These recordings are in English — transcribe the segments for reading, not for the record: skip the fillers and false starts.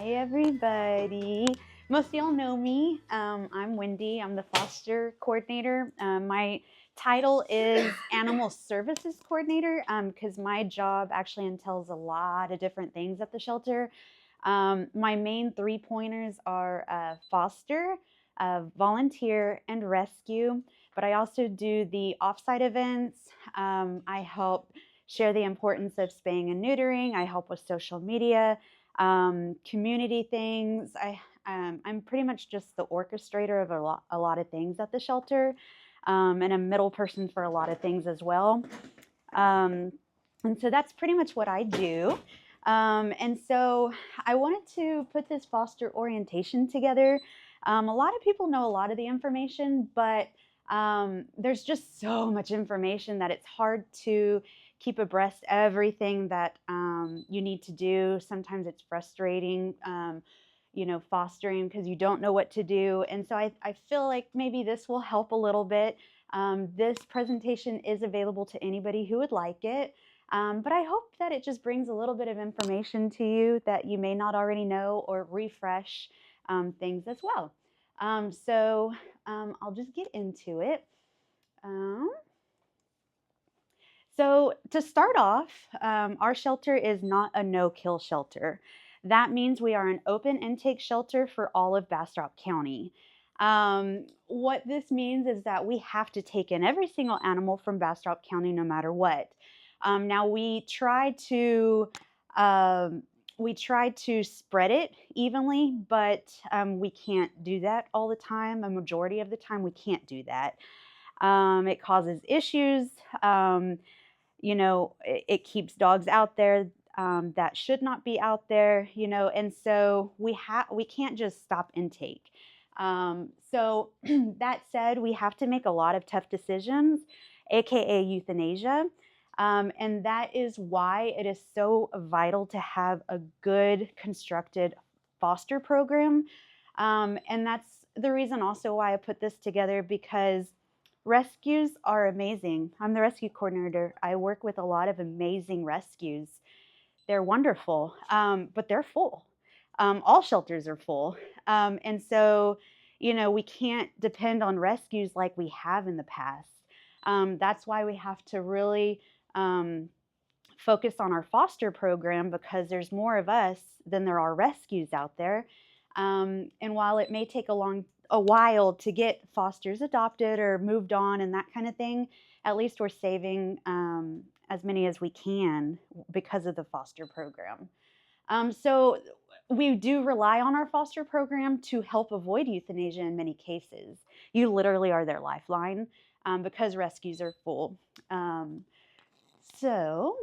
Hi, everybody. Most of y'all know me. I'm Wendy. I'm the foster coordinator. My title is Animal Services Coordinator because my job actually entails a lot of different things at the shelter. My main 3 pointers are foster, volunteer, and rescue. But I also do the offsite events. I help share the importance of spaying and neutering. I help with social media, community things. I'm pretty much just the orchestrator of a lot of things at the shelter, and a middle person for a lot of things as well. Um, and so that's pretty much what I do. And so I wanted to put this foster orientation together. A lot of people know a lot of the information, but there's just so much information that it's hard to keep abreast everything that you need to do. Sometimes it's frustrating, fostering because you don't know what to do. And so I feel like maybe this will help a little bit. This presentation is available to anybody who would like it. But I hope that it just brings a little bit of information to you that you may not already know, or refresh things as well. I'll just get into it. So to start off, our shelter is not a no-kill shelter. That means we are an open intake shelter for all of Bastrop County. What this means is that we have to take in every single animal from Bastrop County no matter what. Now we try to spread it evenly, but we can't do that all the time. A majority of the time we can't do that. It causes issues. It keeps dogs out there that should not be out there, and so we can't just stop intake. So that said, we have to make a lot of tough decisions, aka euthanasia. And that is why it is so vital to have a good constructed foster program. And that's the reason also why I put this together, because rescues are amazing. I'm the rescue coordinator. I work with a lot of amazing rescues. They're wonderful, but they're full. All shelters are full. And so, we can't depend on rescues like we have in the past. That's why we have to really focus on our foster program, because there's more of us than there are rescues out there. And while it may take a while to get fosters adopted or moved on and that kind of thing, at least we're saving as many as we can because of the foster program. So we do rely on our foster program to help avoid euthanasia in many cases. You literally are their lifeline because rescues are full. So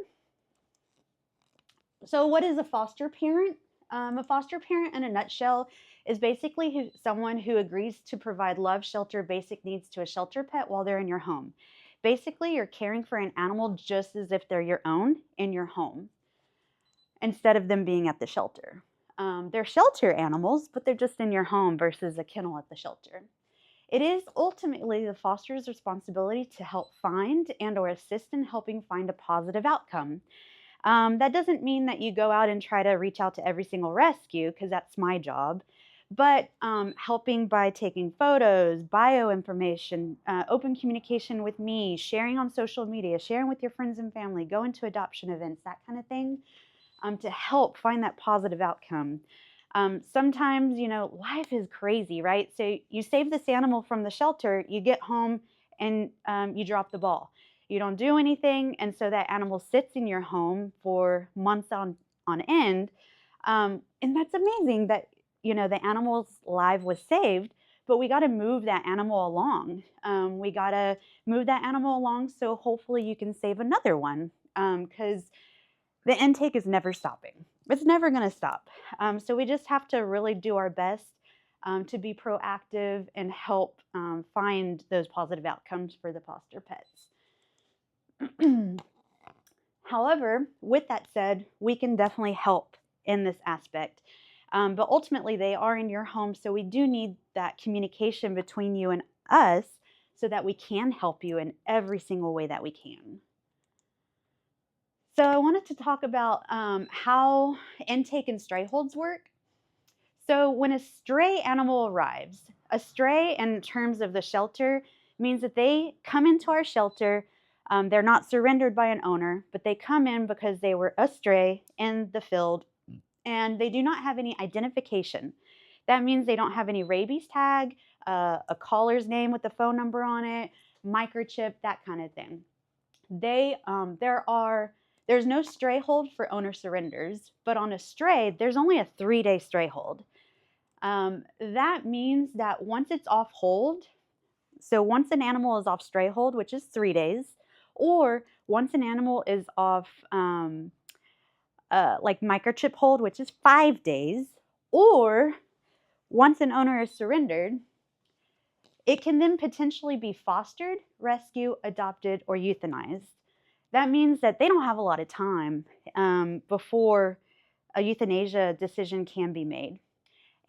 what is a foster parent? A foster parent, in a nutshell, is basically someone who agrees to provide love, shelter, basic needs to a shelter pet while they're in your home. Basically, you're caring for an animal just as if they're your own in your home, instead of them being at the shelter. They're shelter animals, but they're just in your home versus a kennel at the shelter. It is ultimately the foster's responsibility to help find and or assist in helping find a positive outcome. That doesn't mean that you go out and try to reach out to every single rescue, because that's my job, but helping by taking photos, bio information, open communication with me, sharing on social media, sharing with your friends and family, going to adoption events, that kind of thing, to help find that positive outcome. Sometimes, life is crazy, right? So you save this animal from the shelter, you get home and you drop the ball. You don't do anything, and so that animal sits in your home for months on end. And that's amazing that, the animal's life was saved, but we got to move that animal along. We got to move that animal along so hopefully you can save another one, because the intake is never stopping. It's never going to stop. So we just have to really do our best to be proactive and help find those positive outcomes for the foster pets. However, with that said, we can definitely help in this aspect. But ultimately, they are in your home, so we do need that communication between you and us so that we can help you in every single way that we can. So I wanted to talk about how intake and stray holds work. So when a stray animal arrives, a stray in terms of the shelter means that they come into our shelter. They're not surrendered by an owner, but they come in because they were a stray in the field and they do not have any identification. That means they don't have any rabies tag, a caller's name with a phone number on it, microchip, that kind of thing. There's no stray hold for owner surrenders, but on a stray, there's only a 3-day stray hold. That means that once it's off hold, so once an animal is off stray hold, which is 3 days, or once an animal is off like microchip hold, which is 5 days, or once an owner is surrendered, it can then potentially be fostered, rescued, adopted, or euthanized. That means that they don't have a lot of time before a euthanasia decision can be made.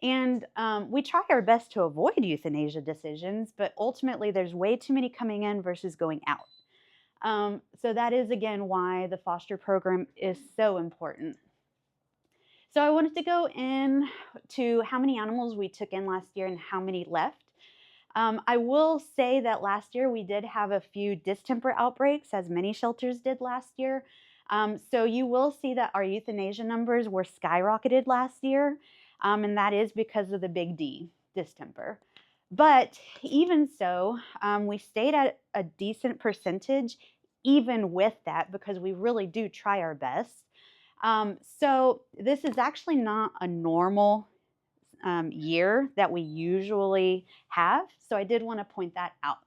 And we try our best to avoid euthanasia decisions, but ultimately there's way too many coming in versus going out. So that is, again, why the foster program is so important. So I wanted to go into how many animals we took in last year and how many left. I will say that last year we did have a few distemper outbreaks, as many shelters did last year. So you will see that our euthanasia numbers were skyrocketed last year, and that is because of the big D, distemper. But even so, we stayed at a decent percentage even with that because we really do try our best. So this is actually not a normal year that we usually have. So I did want to point that out.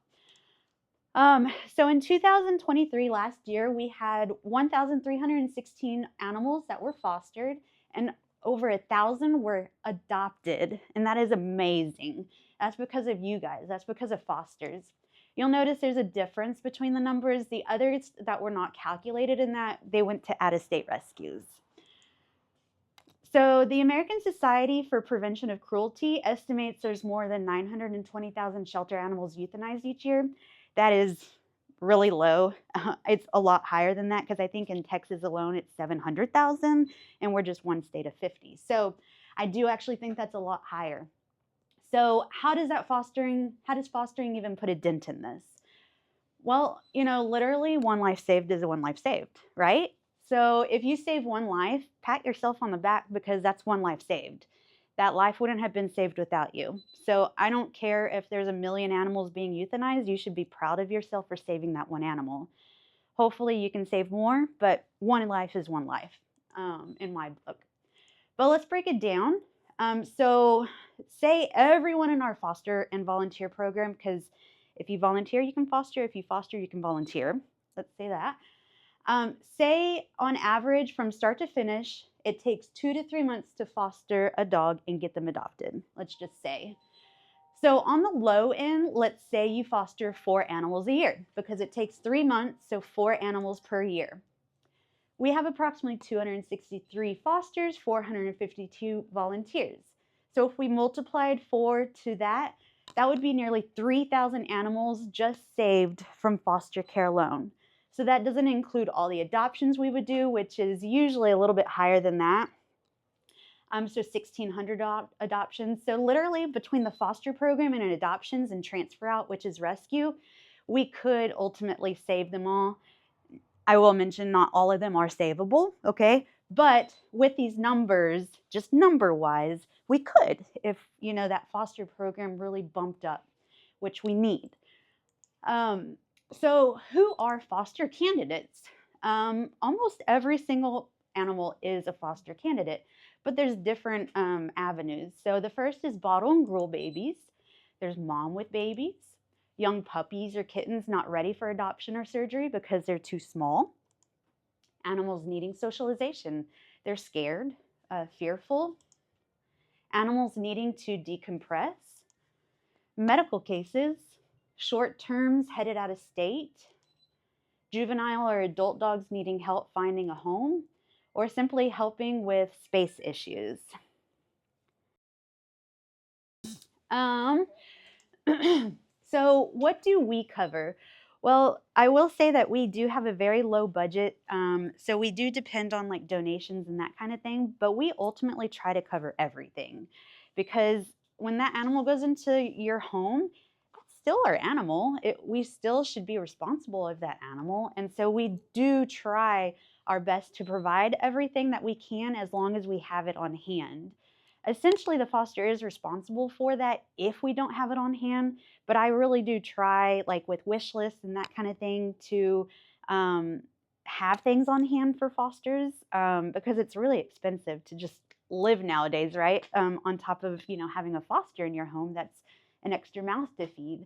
So in 2023, last year, we had 1,316 animals that were fostered and over 1,000 were adopted. And that is amazing. That's because of you guys. That's because of fosters. You'll notice there's a difference between the numbers. The others that were not calculated in that, they went to out-of-state rescues. So the American Society for Prevention of Cruelty estimates there's more than 920,000 shelter animals euthanized each year. That is really low. It's a lot higher than that because I think in Texas alone it's 700,000 and we're just one state of 50. So I do actually think that's a lot higher. So how does fostering even put a dent in this? Well, literally one life saved is one life saved, right? So if you save one life, pat yourself on the back because that's one life saved. That life wouldn't have been saved without you. So I don't care if there's 1 million animals being euthanized, you should be proud of yourself for saving that one animal. Hopefully you can save more, but one life is one life in my book. But let's break it down. So say everyone in our foster and volunteer program, because if you volunteer, you can foster. If you foster, you can volunteer. Let's say that. Say on average from start to finish, it takes 2 to 3 months to foster a dog and get them adopted. Let's just say. So on the low end, let's say you foster 4 animals a year because it takes 3 months, so 4 animals per year. We have approximately 263 fosters, 452 volunteers. So if we multiplied 4 to that, that would be nearly 3,000 animals just saved from foster care alone. So that doesn't include all the adoptions we would do, which is usually a little bit higher than that. So 1,600 adoptions. So literally between the foster program and adoptions and transfer out, which is rescue, we could ultimately save them all. I will mention not all of them are savable, okay? But with these numbers, just number-wise, we could if, that foster program really bumped up, which we need. So who are foster candidates? Almost every single animal is a foster candidate, but there's different avenues. So the first is bottle and gruel babies. There's mom with babies, young puppies or kittens not ready for adoption or surgery because they're too small, animals needing socialization. They're scared, fearful, animals needing to decompress, medical cases, short terms headed out of state, juvenile or adult dogs needing help finding a home, or simply helping with space issues. So what do we cover? Well, I will say that we do have a very low budget, so we do depend on like donations and that kind of thing, but we ultimately try to cover everything. because when that animal goes into your home, it's still our animal. We still should be responsible of that animal. And so we do try our best to provide everything that we can as long as we have it on hand. Essentially, the foster is responsible for that if we don't have it on hand, but I really do try, like with wish lists and that kind of thing, to um, have things on hand for fosters, because it's really expensive to just live nowadays, right? On top of, having a foster in your home, that's an extra mouth to feed.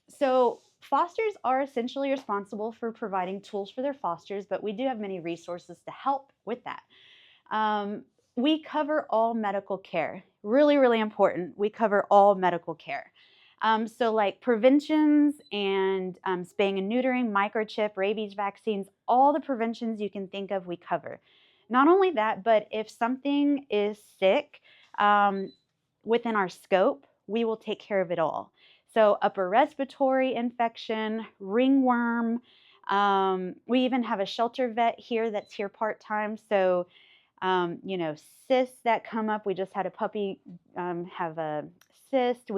So fosters are essentially responsible for providing tools for their fosters, but we do have many resources to help with that. Um, we cover all medical care. Really, really important. We cover all medical care. So like preventions and spaying and neutering, microchip, rabies vaccines, all the preventions you can think of, we cover. Not only that, but if something is sick within our scope, we will take care of it all. So upper respiratory infection, ringworm. We even have a shelter vet here that's here part-time. So cysts that come up. We just had a puppy have a cyst.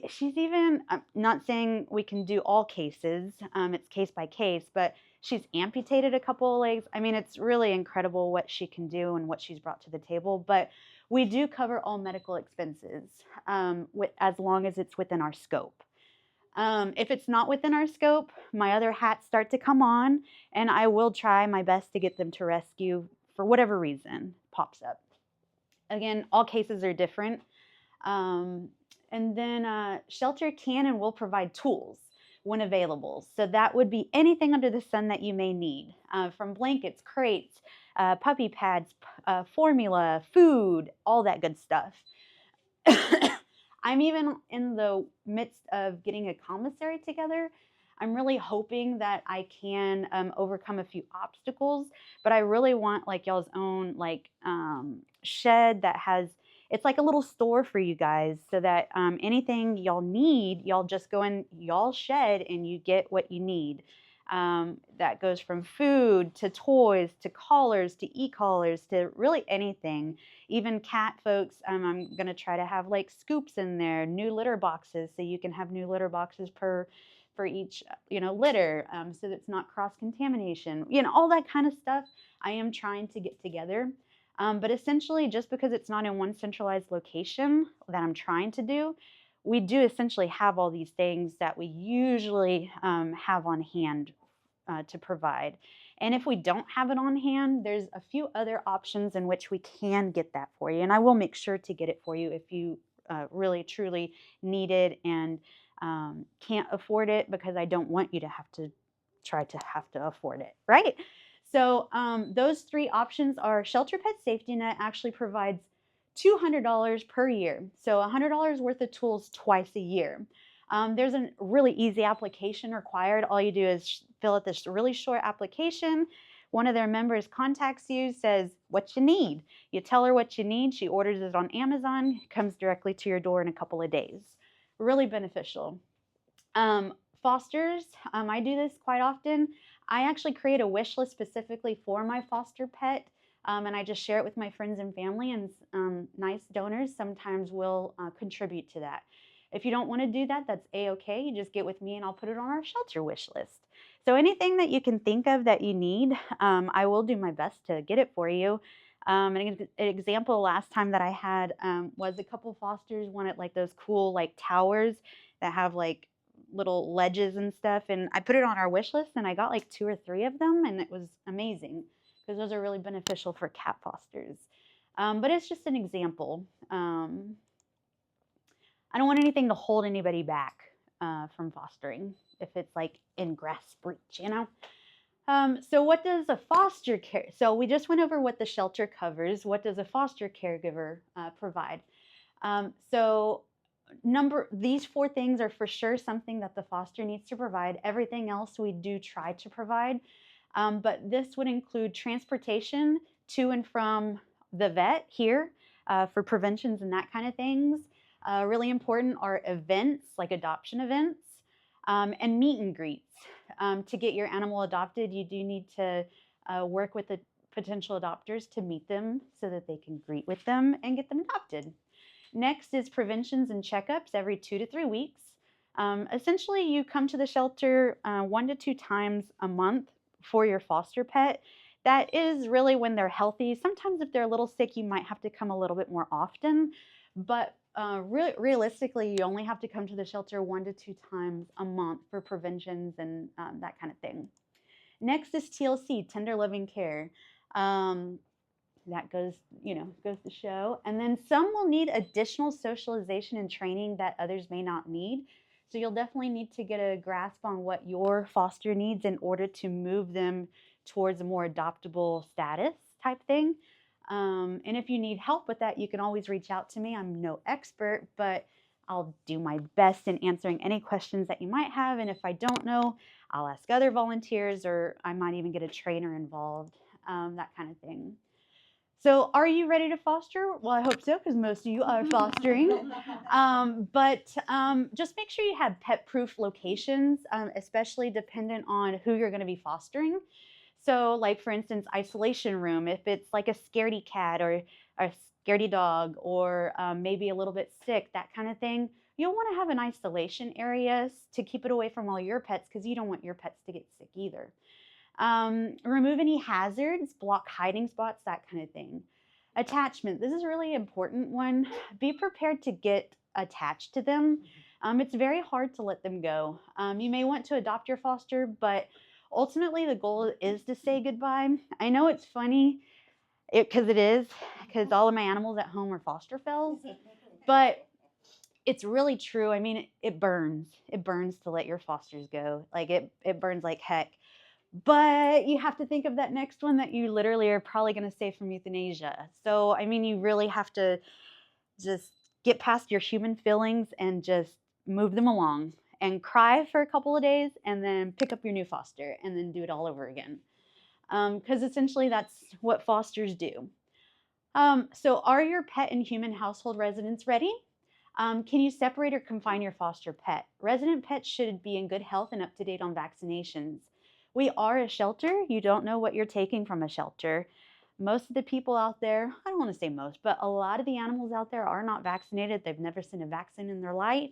She's even, I'm not saying we can do all cases. It's case by case, but she's amputated a couple of legs. I mean, it's really incredible what she can do and what she's brought to the table. But we do cover all medical expenses as long as it's within our scope. If it's not within our scope, my other hats start to come on, and I will try my best to get them to rescue for whatever reason pops up. Again, all cases are different. And then shelter can and will provide tools when available. So that would be anything under the sun that you may need, from blankets, crates, puppy pads, formula, food, all that good stuff. I'm even in the midst of getting a commissary together. I'm really hoping that I can overcome a few obstacles, but I really want like y'all's own shed that has, it's like a little store for you guys, so that anything y'all need, y'all just go in y'all shed and you get what you need. That goes from food to toys to collars to e-collars to really anything. Even cat folks, I'm going to try to have like scoops in there, new litter boxes, so you can have new litter boxes for each litter, so that it's not cross contamination, all that kind of stuff. I am trying to get together, but essentially, just because it's not in one centralized location that I'm trying to do, we do essentially have all these things that we usually have on hand to provide. And if we don't have it on hand, there's a few other options in which we can get that for you. And I will make sure to get it for you if you really, truly need it and can't afford it, because I don't want you to have to afford it, right? So those three options are Shelter Pet Safety Net actually provides $200 per year. So $100 worth of tools twice a year. There's a really easy application required. All you do is fill out this really short application. One of their members contacts you, says what you need. You tell her what you need. She orders it on Amazon, comes directly to your door in a couple of days. Really beneficial. Fosters, I do this quite often. I actually create a wish list specifically for my foster pet, and I just share it with my friends and family, and nice donors sometimes will contribute to that. If you don't want to do that, that's a-okay. You just get with me and I'll put it on our shelter wish list. So anything that you can think of that you need, I will do my best to get it for you. An example last time that I had was a couple fosters wanted like those cool like towers that have like little ledges and stuff, and I put it on our wish list, and I got like 2 or 3 of them, and it was amazing because those are really beneficial for cat fosters. But it's just an example. I don't want anything to hold anybody back from fostering if it's like in grasp reach, So what does a foster care? So we just went over what the shelter covers. What does a foster caregiver provide? So these 4 things are for sure something that the foster needs to provide. Everything else we do try to provide, but this would include transportation to and from the vet here for preventions and that kind of things. Really important are events like adoption events and meet and greets. To get your animal adopted, you do need to work with the potential adopters to meet them so that they can greet with them and get them adopted. Next is preventions and checkups every 2 to 3 weeks. Essentially, you come to the shelter 1 to 2 times a month for your foster pet. That is really when they're healthy. Sometimes, if they're a little sick, you might have to come a little bit more often. But realistically, you only have to come to the shelter 1 to 2 times a month for preventions and that kind of thing. Next is TLC, tender loving care. That goes to show. And then some will need additional socialization and training that others may not need. So you'll definitely need to get a grasp on what your foster needs in order to move them towards a more adoptable status type thing. And if you need help with that, you can always reach out to me. I'm no expert, but I'll do my best in answering any questions that you might have. And if I don't know, I'll ask other volunteers, or I might even get a trainer involved, that kind of thing. So are you ready to foster? Well, I hope so, because most of you are fostering. But just make sure you have pet-proof locations, especially dependent on who you're going to be fostering. So like, for instance, isolation room, if it's like a scaredy cat or a scaredy dog, or maybe a little bit sick, that kind of thing, you'll want to have an isolation area to keep it away from all your pets, because you don't want your pets to get sick either. Remove any hazards, block hiding spots, that kind of thing. Attachment. This is a really important one. Be prepared to get attached to them. It's very hard to let them go. You may want to adopt your foster, but ultimately the goal is to say goodbye. I know it's funny, because all of my animals at home are foster fells, but it's really true. I mean, it burns. It burns to let your fosters go. Like, it burns like heck. But you have to think of that next one that you literally are probably going to save from euthanasia. So, I mean, you really have to just get past your human feelings and just move them along and cry for a couple of days, and then pick up your new foster and then do it all over again. Because essentially that's what fosters do. So are your pet and human household residents ready? Can you separate or confine your foster pet? Resident pets should be in good health and up to date on vaccinations. We are a shelter. You don't know what you're taking from a shelter. Most of the people out there, I don't want to say most, but a lot of the animals out there are not vaccinated. They've never seen a vaccine in their life.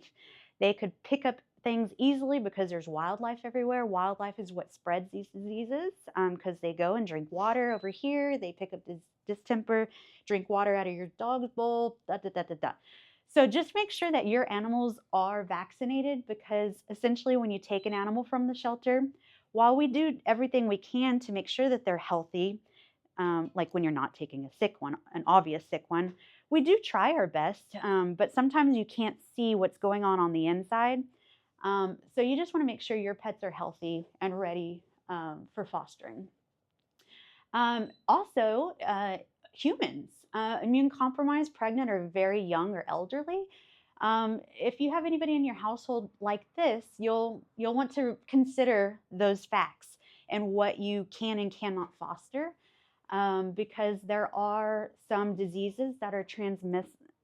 They could pick up things easily because there's wildlife everywhere. Wildlife is what spreads these diseases, because they go and drink water over here. They pick up distemper, drink water out of your dog's bowl, da da da da da. So just make sure that your animals are vaccinated, because essentially when you take an animal from the shelter, while we do everything we can to make sure that they're healthy, like when you're not taking a sick one, an obvious sick one, we do try our best, but sometimes you can't see what's going on the inside. So you just want to make sure your pets are healthy and ready for fostering. Also, humans, immune compromised, pregnant, or very young or elderly. If you have anybody in your household like this, you'll want to consider those facts and what you can and cannot foster, because there are some diseases that are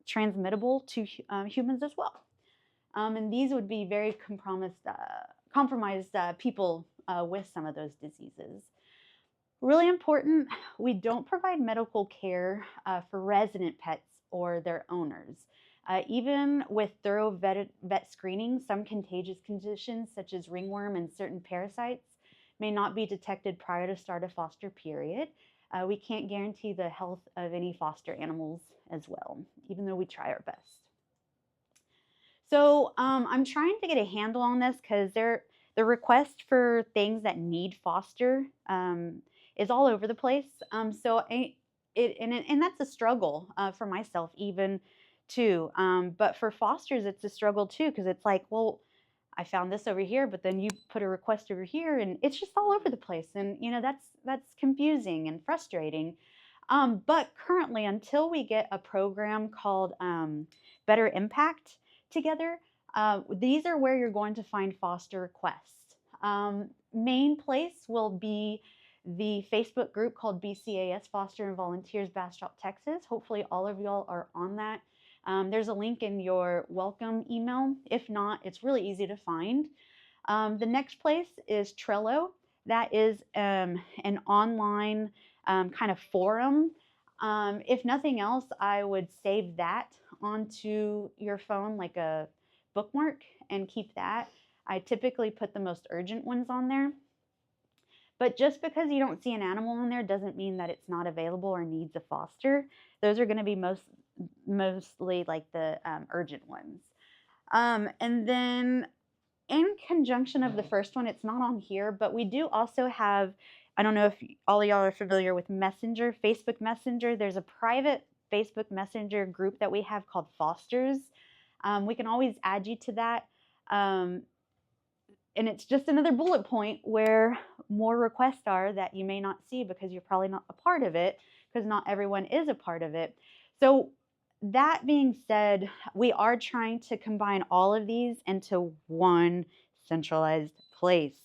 transmittable to humans as well. And these would be very compromised people with some of those diseases. Really important, we don't provide medical care for resident pets or their owners. Even with thorough vet screening, some contagious conditions such as ringworm and certain parasites may not be detected prior to start of foster period. We can't guarantee the health of any foster animals as well, even though we try our best. So I'm trying to get a handle on this, because the request for things that need foster is all over the place. And that's a struggle for myself even too. But for fosters, it's a struggle too, because it's like, well, I found this over here, but then you put a request over here, and it's just all over the place. And that's confusing and frustrating. But currently, until we get a program called Better Impact together, these are where you're going to find foster requests. Main place will be the Facebook group called BCAS Foster and Volunteers, Bastrop, Texas. Hopefully all of y'all are on that. There's a link in your welcome email. If not, it's really easy to find. The next place is Trello. That is an online kind of forum. If nothing else, I would save that onto your phone like a bookmark and keep that. I typically put the most urgent ones on there. But just because you don't see an animal in there doesn't mean that it's not available or needs a foster. Those are going to be mostly like the urgent ones. And then in conjunction of the first one, it's not on here, but we do also have, I don't know if all of y'all are familiar with Messenger, Facebook Messenger. There's a private Facebook Messenger group that we have called Fosters. We can always add you to that. And it's just another bullet point where more requests are that you may not see because you're probably not a part of it, because not everyone is a part of it. So that being said, we are trying to combine all of these into one centralized place.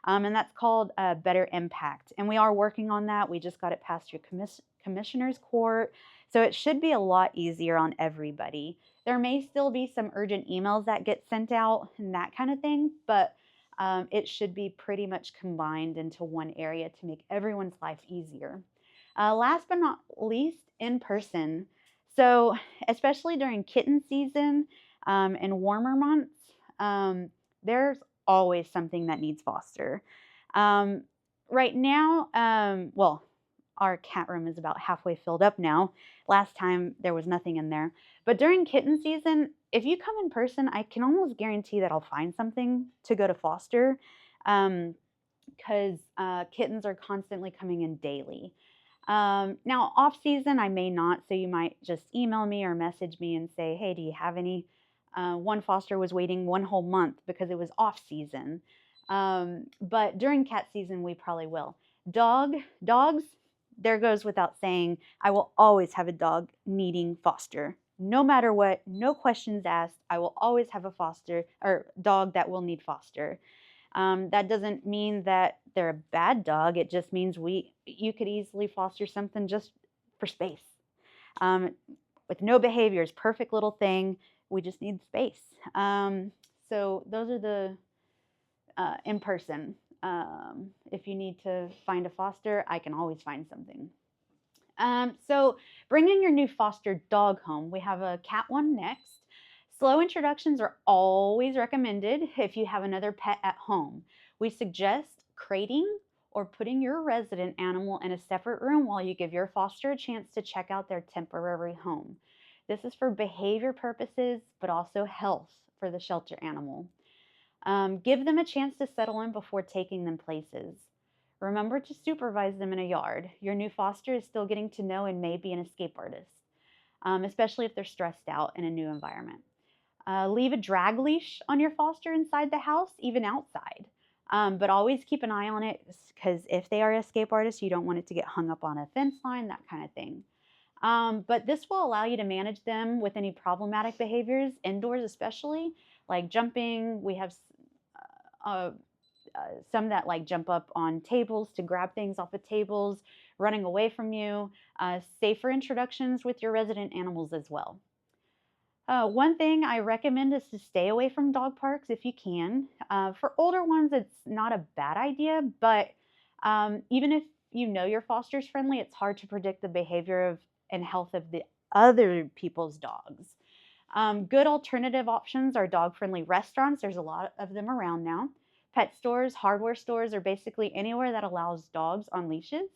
And that's called Better Impact. And we are working on that. We just got it past your commissioner's court. So it should be a lot easier on everybody. There may still be some urgent emails that get sent out and that kind of thing, but it should be pretty much combined into one area to make everyone's life easier. Last but not least, in person. So especially during kitten season and warmer months, there's always something that needs foster. Right now, well, our cat room is about halfway filled up now. Last time there was nothing in there. But during kitten season, if you come in person, I can almost guarantee that I'll find something to go to foster, because kittens are constantly coming in daily. Now, off season, I may not, so you might just email me or message me and say, hey, do you have any? One foster was waiting 1 whole month because it was off season. But during cat season, we probably will. Dogs, there goes without saying, I will always have a dog needing foster. No matter what, no questions asked, I will always have a foster or dog that will need foster. That doesn't mean that they're a bad dog. It just means you could easily foster something just for space. With no behaviors, perfect little thing. We just need space. So those are the in person. If you need to find a foster, I can always find something. So bringing your new foster dog home. We have a cat one next. Slow introductions are always recommended if you have another pet at home. We suggest crating or putting your resident animal in a separate room while you give your foster a chance to check out their temporary home. This is for behavior purposes, but also health for the shelter animal. Give them a chance to settle in before taking them places. Remember to supervise them in a yard. Your new foster is still getting to know and may be an escape artist, especially if they're stressed out in a new environment. Leave a drag leash on your foster inside the house, even outside. But always keep an eye on it, because if they are escape artists, you don't want it to get hung up on a fence line, that kind of thing. But this will allow you to manage them with any problematic behaviors, indoors especially, like jumping. We have some that like jump up on tables to grab things off of tables, running away from you. Safer introductions with your resident animals as well. One thing I recommend is to stay away from dog parks if you can. For older ones, it's not a bad idea, but even if you know your foster's friendly, it's hard to predict the behavior and health of the other people's dogs. Good alternative options are dog-friendly restaurants. There's a lot of them around now. Pet stores, hardware stores, or basically anywhere that allows dogs on leashes.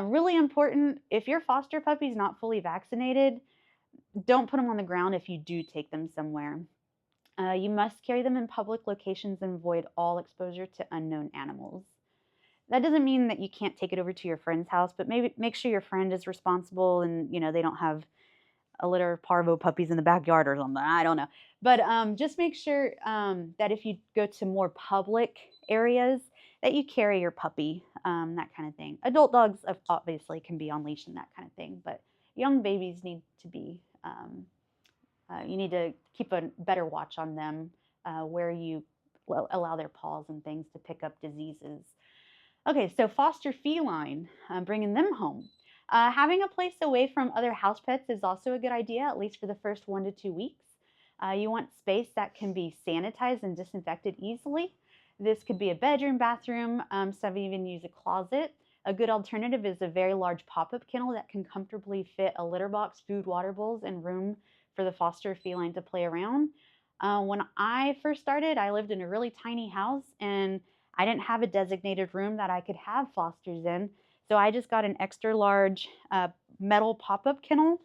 Really important, if your foster puppy's not fully vaccinated, don't put them on the ground if you do take them somewhere. You must carry them in public locations and avoid all exposure to unknown animals. That doesn't mean that you can't take it over to your friend's house, but maybe make sure your friend is responsible and they don't have a litter of parvo puppies in the backyard or something. I don't know. But just make sure that if you go to more public areas that you carry your puppy, that kind of thing. Adult dogs obviously can be on leash and that kind of thing, but young babies need to be, you need to keep a better watch on them where you allow their paws and things to pick up diseases. Okay, so foster feline, bringing them home. Having a place away from other house pets is also a good idea, at least for the first 1 to 2 weeks. You want space that can be sanitized and disinfected easily. This could be a bedroom, bathroom, some even use a closet. A good alternative is a very large pop-up kennel that can comfortably fit a litter box, food, water bowls, and room for the foster feline to play around. When I first started, I lived in a really tiny house and I didn't have a designated room that I could have fosters in. So I just got an extra large metal pop-up kennel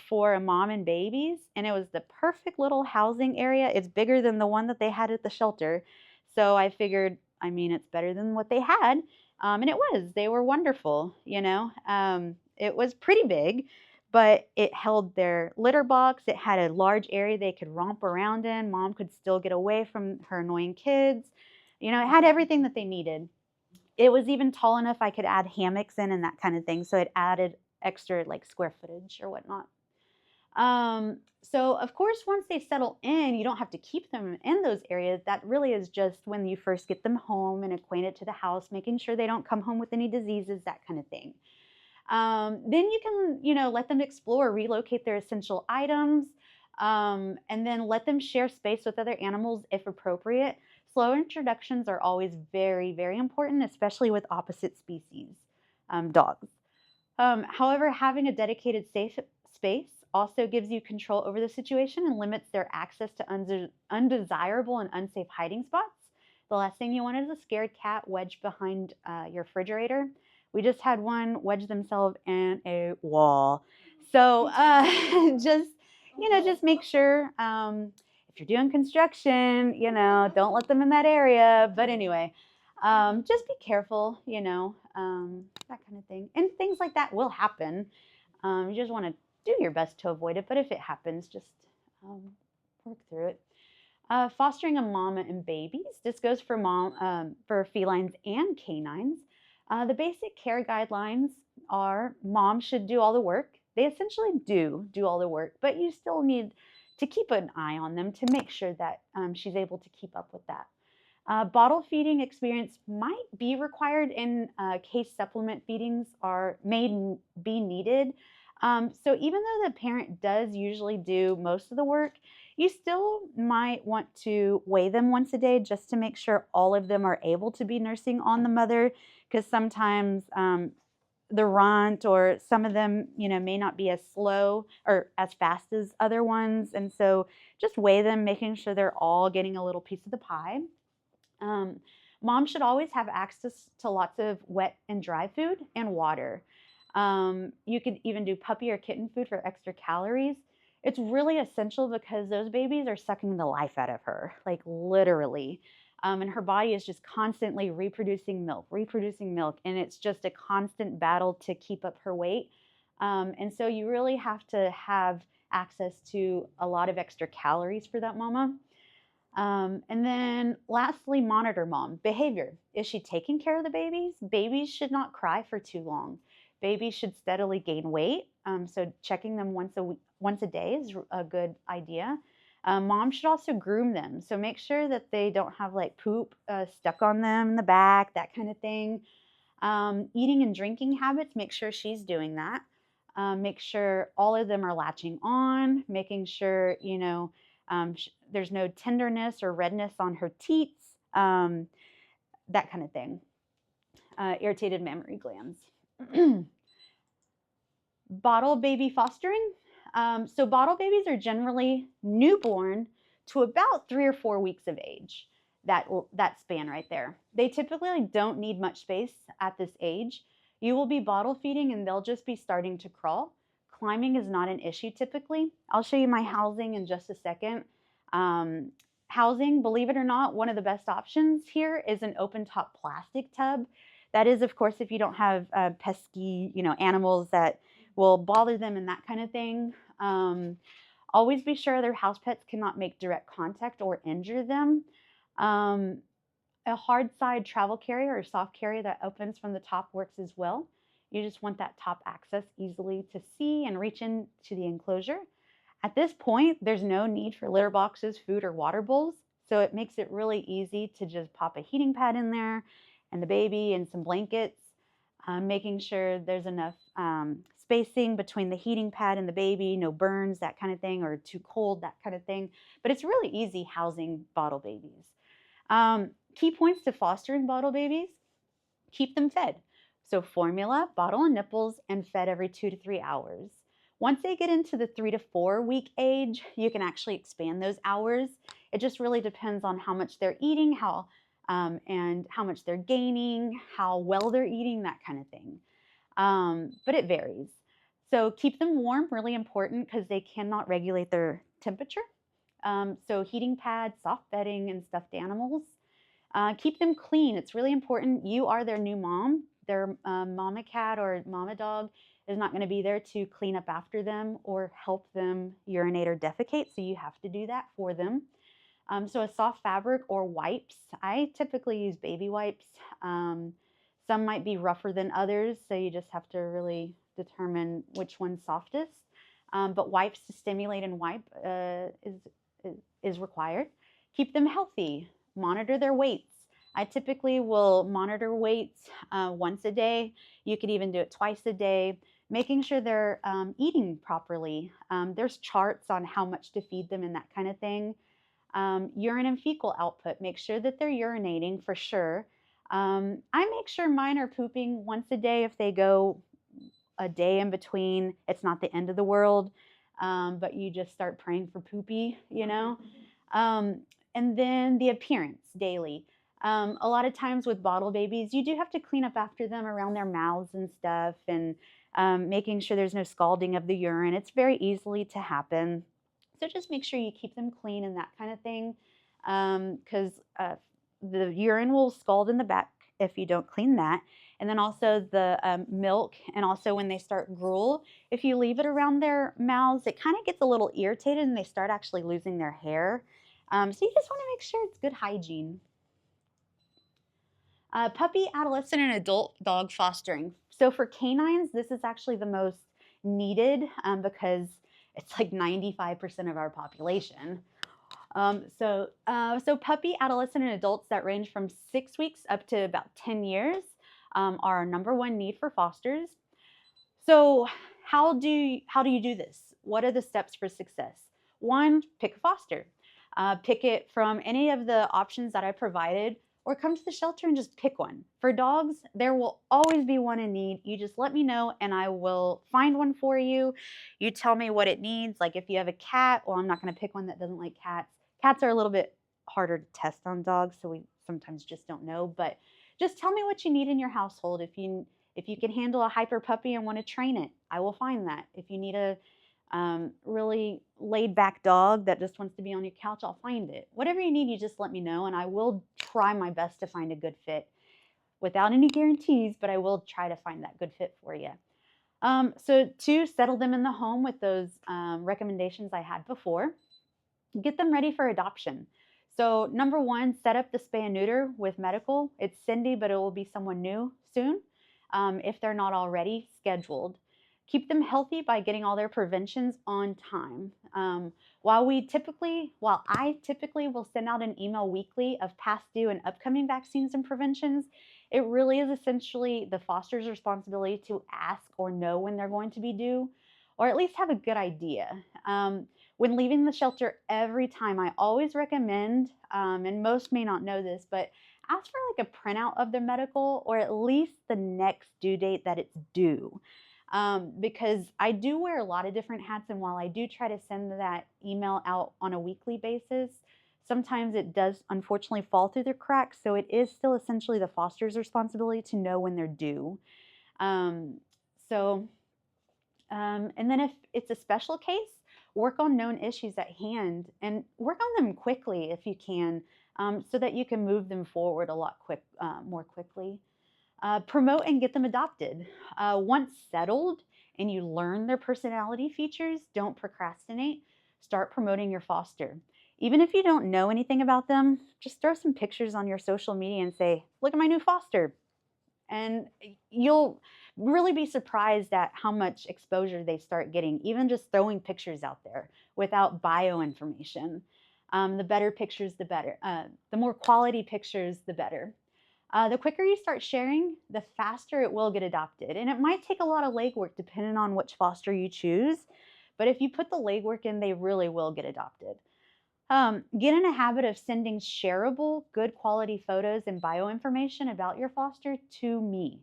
for a mom and babies. And it was the perfect little housing area. It's bigger than the one that they had at the shelter. So I figured, I mean, it's better than what they had. And it was. They were wonderful, you know. It was pretty big, but it held their litter box. It had a large area they could romp around in. Mom could still get away from her annoying kids. You know, it had everything that they needed. It was even tall enough I could add hammocks in and that kind of thing. So it added extra like square footage or whatnot. So of course, once they settle in, you don't have to keep them in those areas. That really is just when you first get them home and acquainted to the house, making sure they don't come home with any diseases, that kind of thing. Then you can, you know, let them explore, relocate their essential items, and then let them share space with other animals if appropriate. Slow introductions are always very, very important, especially with opposite species dogs. However, having a dedicated safe space also gives you control over the situation and limits their access to undesirable and unsafe hiding spots. The last thing you want is a scared cat wedged behind your refrigerator. We just had one wedge themselves in a wall. So just, you know, just make sure if you're doing construction, you know, don't let them in that area. But anyway, just be careful, you know, that kind of thing. And things like that will happen. You just want to do your best to avoid it. But if it happens, just work through it. Fostering a mama and babies. This goes for for felines and canines. The basic care guidelines are mom should do all the work. They essentially do all the work, but you still need to keep an eye on them to make sure that she's able to keep up with that. Bottle feeding experience might be required in case supplement feedings may be needed. So even though the parent does usually do most of the work, you still might want to weigh them once a day just to make sure all of them are able to be nursing on the mother, because sometimes the runt or some of them, you know, may not be as slow or as fast as other ones. And so just weigh them, making sure they're all getting a little piece of the pie. Mom should always have access to lots of wet and dry food and water. You could even do puppy or kitten food for extra calories. It's really essential because those babies are sucking the life out of her, like literally. And her body is just constantly reproducing milk, and it's just a constant battle to keep up her weight. And so you really have to have access to a lot of extra calories for that mama. And then lastly, monitor mom behavior. Is she taking care of the babies? Babies should not cry for too long. Babies should steadily gain weight. So checking them once a day is a good idea. Mom should also groom them. So make sure that they don't have like poop stuck on them in the back, that kind of thing. Eating and drinking habits, make sure she's doing that. Make sure all of them are latching on, making sure, you know, there's no tenderness or redness on her teats, that kind of thing. Irritated mammary glands. Bottle baby fostering. So bottle babies are generally newborn to about 3 or 4 weeks of age. That span right there. They typically don't need much space at this age. You will be bottle feeding and they'll just be starting to crawl. Climbing is not an issue typically. I'll show you my housing in just a second. Housing, believe it or not, one of the best options here is an open top plastic tub. That is, of course, if you don't have pesky, you know, animals that will bother them and that kind of thing. Always be sure their house pets cannot make direct contact or injure them. A hard side travel carrier or soft carrier that opens from the top works as well. You just want that top access easily to see and reach into the enclosure. At this point, there's no need for litter boxes, food, or water bowls. So it makes it really easy to just pop a heating pad in there and the baby and some blankets, making sure there's enough spacing between the heating pad and the baby, no burns, that kind of thing, or too cold, that kind of thing. But it's really easy housing bottle babies. Key points to fostering bottle babies: keep them fed. So formula, bottle and nipples, and fed every 2 to 3 hours. Once they get into the 3 to 4 week age, you can actually expand those hours. It just really depends on how much they're eating, and how much they're gaining, how well they're eating, that kind of thing. But it varies. So keep them warm, really important because they cannot regulate their temperature. So heating pads, soft bedding, and stuffed animals. Keep them clean. It's really important. You are their new mom. Their mama cat or mama dog is not going to be there to clean up after them or help them urinate or defecate. So you have to do that for them. So a soft fabric or wipes. I typically use baby wipes. Some might be rougher than others, so you just have to really determine which one's softest. But wipes to stimulate and wipe is required. Keep them healthy. Monitor their weights. I typically will monitor weights once a day. You could even do it twice a day, making sure they're eating properly. There's charts on how much to feed them and that kind of thing. Urine and fecal output. Make sure that they're urinating for sure. I make sure mine are pooping once a day. If they go a day in between, it's not the end of the world, but you just start praying for poopy, you know? And then the appearance daily. A lot of times with bottle babies, you do have to clean up after them around their mouths and stuff, and making sure there's no scalding of the urine. It's very easily to happen. So just make sure you keep them clean and that kind of thing, because the urine will scald in the back if you don't clean that. And then also the milk, and also when they start gruel, if you leave it around their mouths, it kind of gets a little irritated and they start actually losing their hair. So you just want to make sure it's good hygiene. Puppy, adolescent, and adult dog fostering. So for canines, this is actually the most needed because it's like 95% of our population. So puppy, adolescent, and adults that range from 6 weeks up to about 10 years are our number one need for fosters. So how do you do this? What are the steps for success? One, pick a foster. Pick it from any of the options that I provided, or come to the shelter and just pick one. For dogs, there will always be one in need. You just let me know and I will find one for you. You tell me what it needs. Like if you have a cat, well, I'm not going to pick one that doesn't like cats. Cats are a little bit harder to test on dogs, so we sometimes just don't know. But just tell me what you need in your household. If you can handle a hyper puppy and want to train it, I will find that. If you need a really laid back dog that just wants to be on your couch, I'll find it. Whatever you need, you just let me know, and I will try my best to find a good fit without any guarantees, but I will try to find that good fit for you. So to settle them in the home with those recommendations I had before, get them ready for adoption. So number one, set up the spay and neuter with medical. It's Cindy, but it will be someone new soon if they're not already scheduled. Keep them healthy by getting all their preventions on time. While I typically will send out an email weekly of past due and upcoming vaccines and preventions, it really is essentially the foster's responsibility to ask or know when they're going to be due, or at least have a good idea. When leaving the shelter every time, I always recommend, and most may not know this, but ask for like a printout of their medical, or at least the next due date that it's due. Because I do wear a lot of different hats, and while I do try to send that email out on a weekly basis, sometimes it does unfortunately fall through the cracks. So it is still essentially the foster's responsibility to know when they're due. And then if it's a special case, work on known issues at hand and work on them quickly if you can, so that you can move them forward a lot more quickly. Promote and get them adopted. Once settled and you learn their personality features, don't procrastinate. Start promoting your foster. Even if you don't know anything about them, just throw some pictures on your social media and say, look at my new foster. And you'll really be surprised at how much exposure they start getting, even just throwing pictures out there without bio information. The better pictures, the better. The more quality pictures, the better. The quicker you start sharing, the faster it will get adopted. And it might take a lot of legwork depending on which foster you choose. But if you put the legwork in, they really will get adopted. Get in a habit of sending shareable, good quality photos and bio information about your foster to me.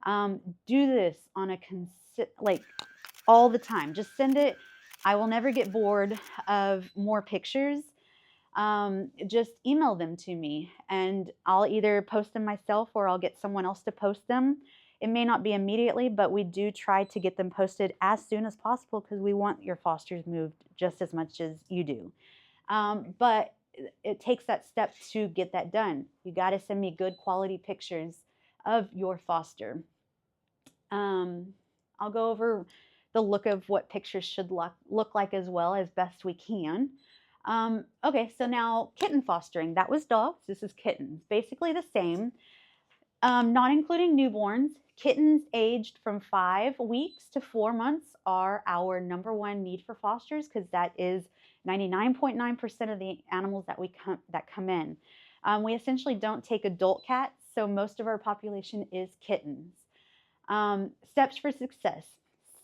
Do this on a all the time. Just send it. I will never get bored of more pictures. Just email them to me and I'll either post them myself or I'll get someone else to post them. It may not be immediately, but we do try to get them posted as soon as possible because we want your fosters moved just as much as you do. But it takes that step to get that done. You got to send me good quality pictures of your foster. I'll go over the look of what pictures should look like as well as best we can. Okay, so now kitten fostering. That was dogs. This is kittens. Basically the same, not including newborns. Kittens aged from 5 weeks to 4 months are our number one need for fosters because that is 99.9% of the animals that come in. We essentially don't take adult cats, so most of our population is kittens. Steps for success.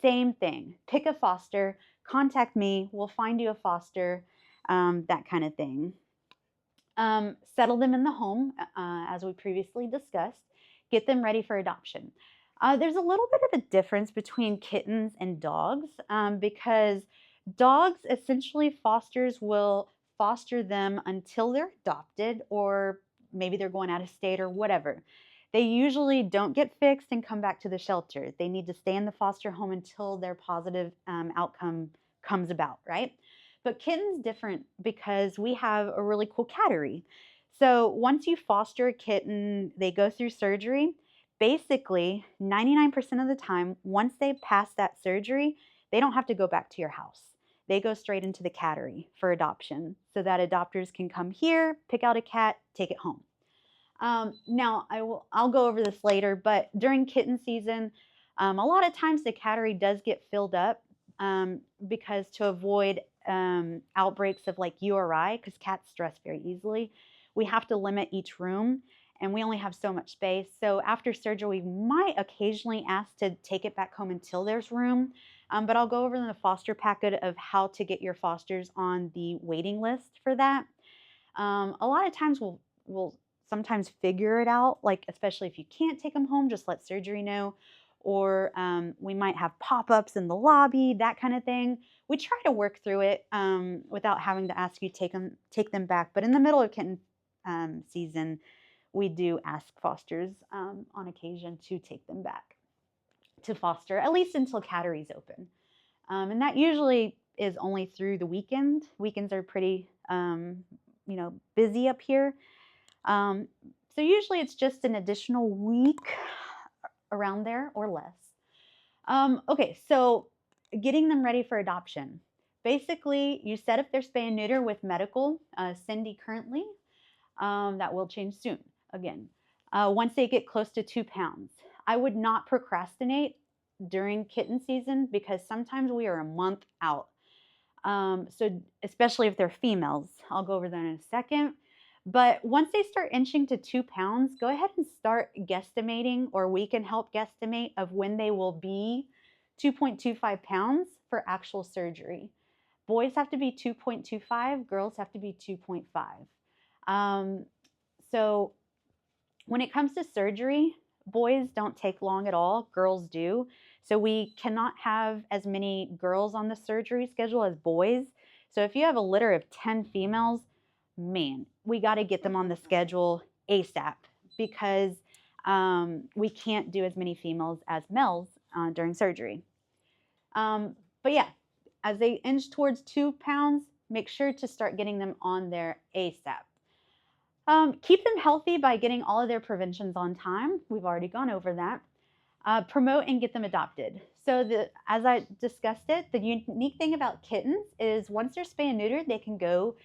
Same thing. Pick a foster, contact me, we'll find you a foster, that kind of thing. Settle them in the home, as we previously discussed. Get them ready for adoption. There's a little bit of a difference between kittens and dogs because dogs, essentially, fosters will foster them until they're adopted or maybe they're going out of state or whatever. They usually don't get fixed and come back to the shelter. They need to stay in the foster home until their positive outcome comes about, right? But kitten's different because we have a really cool cattery. So once you foster a kitten, they go through surgery. Basically, 99% of the time, once they pass that surgery, they don't have to go back to your house. They go straight into the cattery for adoption so that adopters can come here, pick out a cat, take it home. Now, I'll go over this later, but during kitten season, a lot of times the cattery does get filled up because to avoid outbreaks of like URI, because cats stress very easily, we have to limit each room and we only have so much space. So after surgery, we might occasionally ask to take it back home until there's room. But I'll go over in the foster packet of how to get your fosters on the waiting list for that. A lot of times we'll sometimes figure it out, like especially if you can't take them home, just let surgery know. Or we might have pop-ups in the lobby, that kind of thing. We try to work through it without having to ask you take them back. But in the middle of kitten season, we do ask fosters on occasion to take them back to foster, at least until cattery's open. And that usually is only through the weekend. Weekends are pretty, busy up here. So usually it's just an additional week around there or less. Okay, so getting them ready for adoption. Basically, you set up their spay and neuter with medical, Cindy currently. That will change soon, again. Once they get close to 2 pounds. I would not procrastinate during kitten season because sometimes we are a month out. So especially if they're females. I'll go over that in a second. But once they start inching to 2 pounds, go ahead and start guesstimating, or we can help guesstimate of when they will be 2.25 pounds for actual surgery. Boys have to be 2.25, girls have to be 2.5. So when it comes to surgery, boys don't take long at all, girls do. So we cannot have as many girls on the surgery schedule as boys. So if you have a litter of 10 females, man, we got to get them on the schedule ASAP because we can't do as many females as males during surgery. But yeah, as they inch towards 2 pounds, make sure to start getting them on there ASAP. Keep them healthy by getting all of their preventions on time. We've already gone over that. Promote and get them adopted. So as I discussed it, the unique thing about kittens is once they're spay and neutered, they can go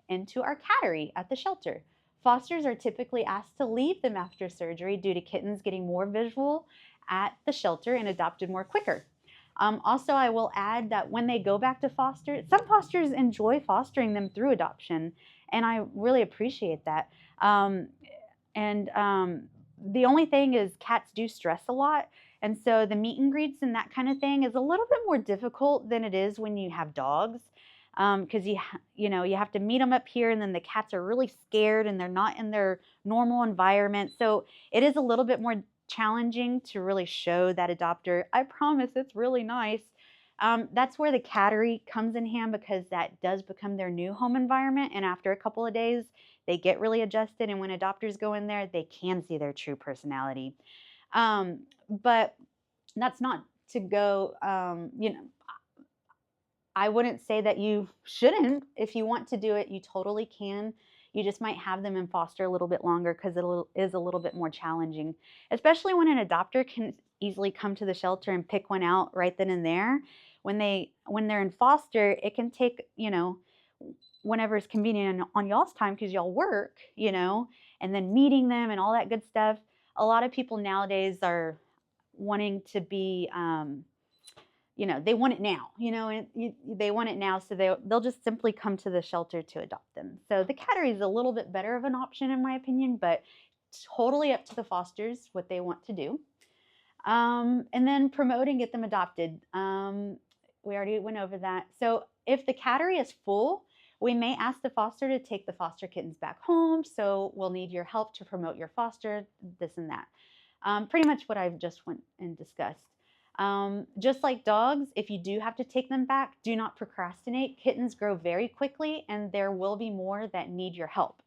into our cattery at the shelter. Fosters are typically asked to leave them after surgery due to kittens getting more visual at the shelter and adopted more quicker. Also, I will add that when they go back to foster, some fosters enjoy fostering them through adoption, and I really appreciate that. The only thing is cats do stress a lot, and so the meet and greets and that kind of thing is a little bit more difficult than it is when you have dogs, because you have to meet them up here, and then the cats are really scared and they're not in their normal environment, so it is a little bit more challenging to really show that adopter, I promise it's really nice. That's where the cattery comes in hand, because that does become their new home environment. And after a couple of days, they get really adjusted. And when adopters go in there, they can see their true personality. But that's not to go, I wouldn't say that you shouldn't. If you want to do it, you totally can. You just might have them in foster a little bit longer because it is a little bit more challenging, especially when an adopter can easily come to the shelter and pick one out right then and there. When they're in foster, it can take, whenever it's convenient on y'all's time, because y'all work, and then meeting them and all that good stuff. A lot of people nowadays are wanting to be, they want it now, and they want it now, so they'll just simply come to the shelter to adopt them. So the cattery is a little bit better of an option in my opinion, but totally up to the fosters what they want to do. And then promote and get them adopted. We already went over that. So if the cattery is full, we may ask the foster to take the foster kittens back home. So we'll need your help to promote your foster, this and that. Pretty much what I've just went and discussed. Just like dogs, if you do have to take them back, do not procrastinate. Kittens grow very quickly, and there will be more that need your help.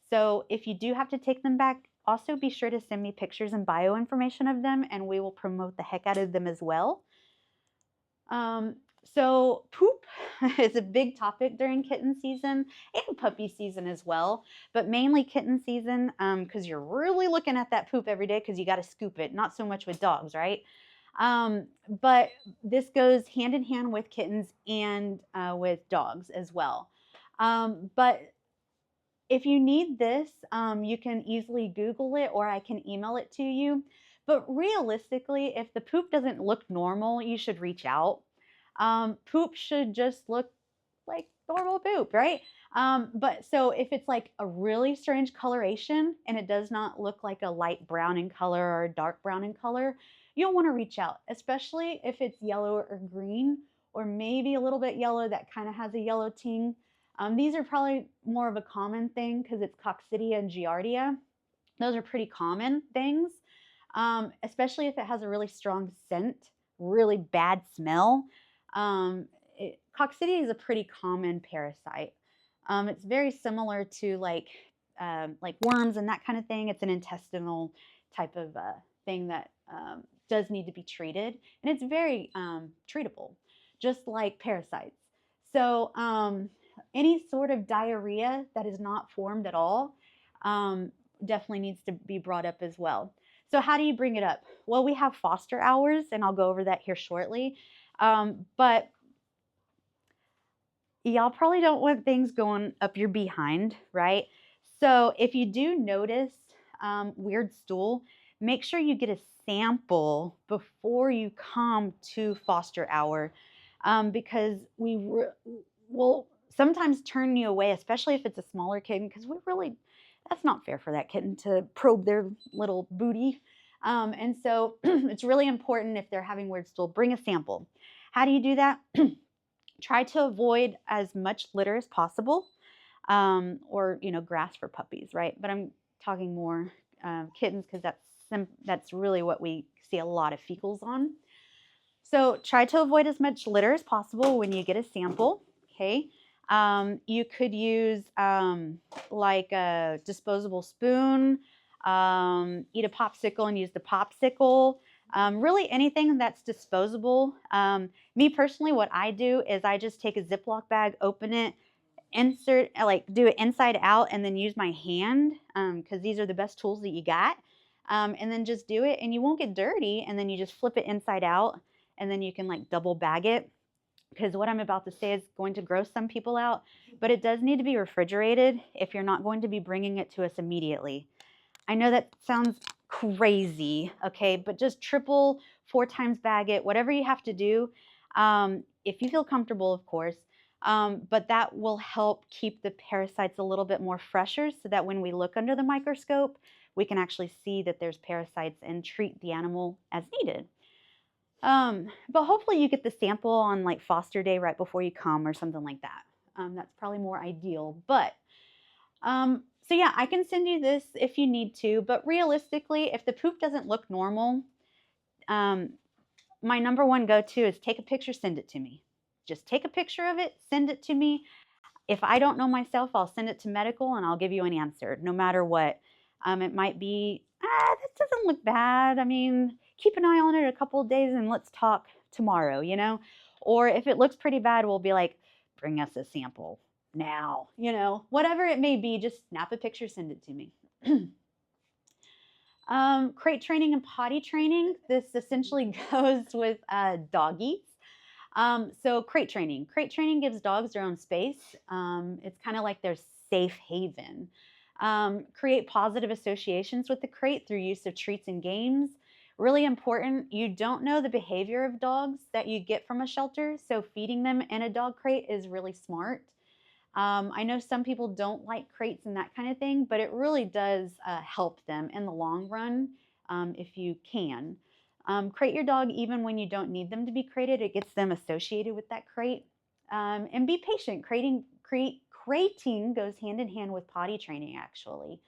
So if you do have to take them back, also be sure to send me pictures and bio information of them, and we will promote the heck out of them as well. So poop is a big topic during kitten season and puppy season as well, but mainly kitten season, because you're really looking at that poop every day because you got to scoop it. Not so much with dogs, right? But this goes hand in hand with kittens and with dogs as well. But if you need this, you can easily Google it, or I can email it to you. But realistically, if the poop doesn't look normal, you should reach out. Poop should just look like normal poop, right? But so if it's like a really strange coloration and it does not look like a light brown in color or a dark brown in color, you'll want to reach out, especially if it's yellow or green, or maybe a little bit yellow that kind of has a yellow ting. These are probably more of a common thing because it's coccidia and giardia. Those are pretty common things, especially if it has a really strong scent, really bad smell. Coccidia is a pretty common parasite. It's very similar to like worms and that kind of thing. It's an intestinal type of thing that does need to be treated, and it's very treatable, just like parasites. So any sort of diarrhea that is not formed at all definitely needs to be brought up as well. So how do you bring it up? Well, we have foster hours, and I'll go over that here shortly. But y'all probably don't want things going up your behind, right? So if you do notice weird stool, make sure you get a sample before you come to foster hour, because we will sometimes turn you away, especially if it's a smaller kitten, because that's not fair for that kitten to probe their little booty. And so it's really important, if they're having weird stool, bring a sample. How do you do that? Try to avoid as much litter as possible, or grass for puppies, right? But I'm talking more kittens, because that's really what we see a lot of fecals on. So try to avoid as much litter as possible when you get a sample. Okay. You could use like a disposable spoon, eat a popsicle and use the popsicle. Really anything that's disposable. Me personally, what I do is I just take a Ziploc bag, open it, do it inside out, and then use my hand, because these are the best tools that you got. And then just do it, and you won't get dirty, and then you just flip it inside out, and then you can like double bag it, because what I'm about to say is going to gross some people out, but it does need to be refrigerated if you're not going to be bringing it to us immediately. I know that sounds crazy, okay, but just 4 times bag it, whatever you have to do, if you feel comfortable, of course, but that will help keep the parasites a little bit more fresher, so that when we look under the microscope, we can actually see that there's parasites and treat the animal as needed. But hopefully you get the sample on like foster day right before you come or something like that. That's probably more ideal, but so yeah, I can send you this if you need to, but realistically, if the poop doesn't look normal, my number one go-to is take a picture, send it to me. Just take a picture of it, send it to me. If I don't know myself, I'll send it to medical and I'll give you an answer, no matter what. It might be, that doesn't look bad. I mean, keep an eye on it a couple of days and let's talk tomorrow, you know? Or if it looks pretty bad, we'll be like, bring us a sample now, you know? Whatever it may be, just snap a picture, send it to me. Crate training and potty training. This essentially goes with doggies. So crate training. Crate training gives dogs their own space. It's kind of like their safe haven. Create positive associations with the crate through use of treats and games. Really important, you don't know the behavior of dogs that you get from a shelter, so feeding them in a dog crate is really smart. I know some people don't like crates and that kind of thing, but it really does help them in the long run if you can. Crate your dog even when you don't need them to be crated. It gets them associated with that crate. And be patient. Crating goes hand in hand with potty training, actually.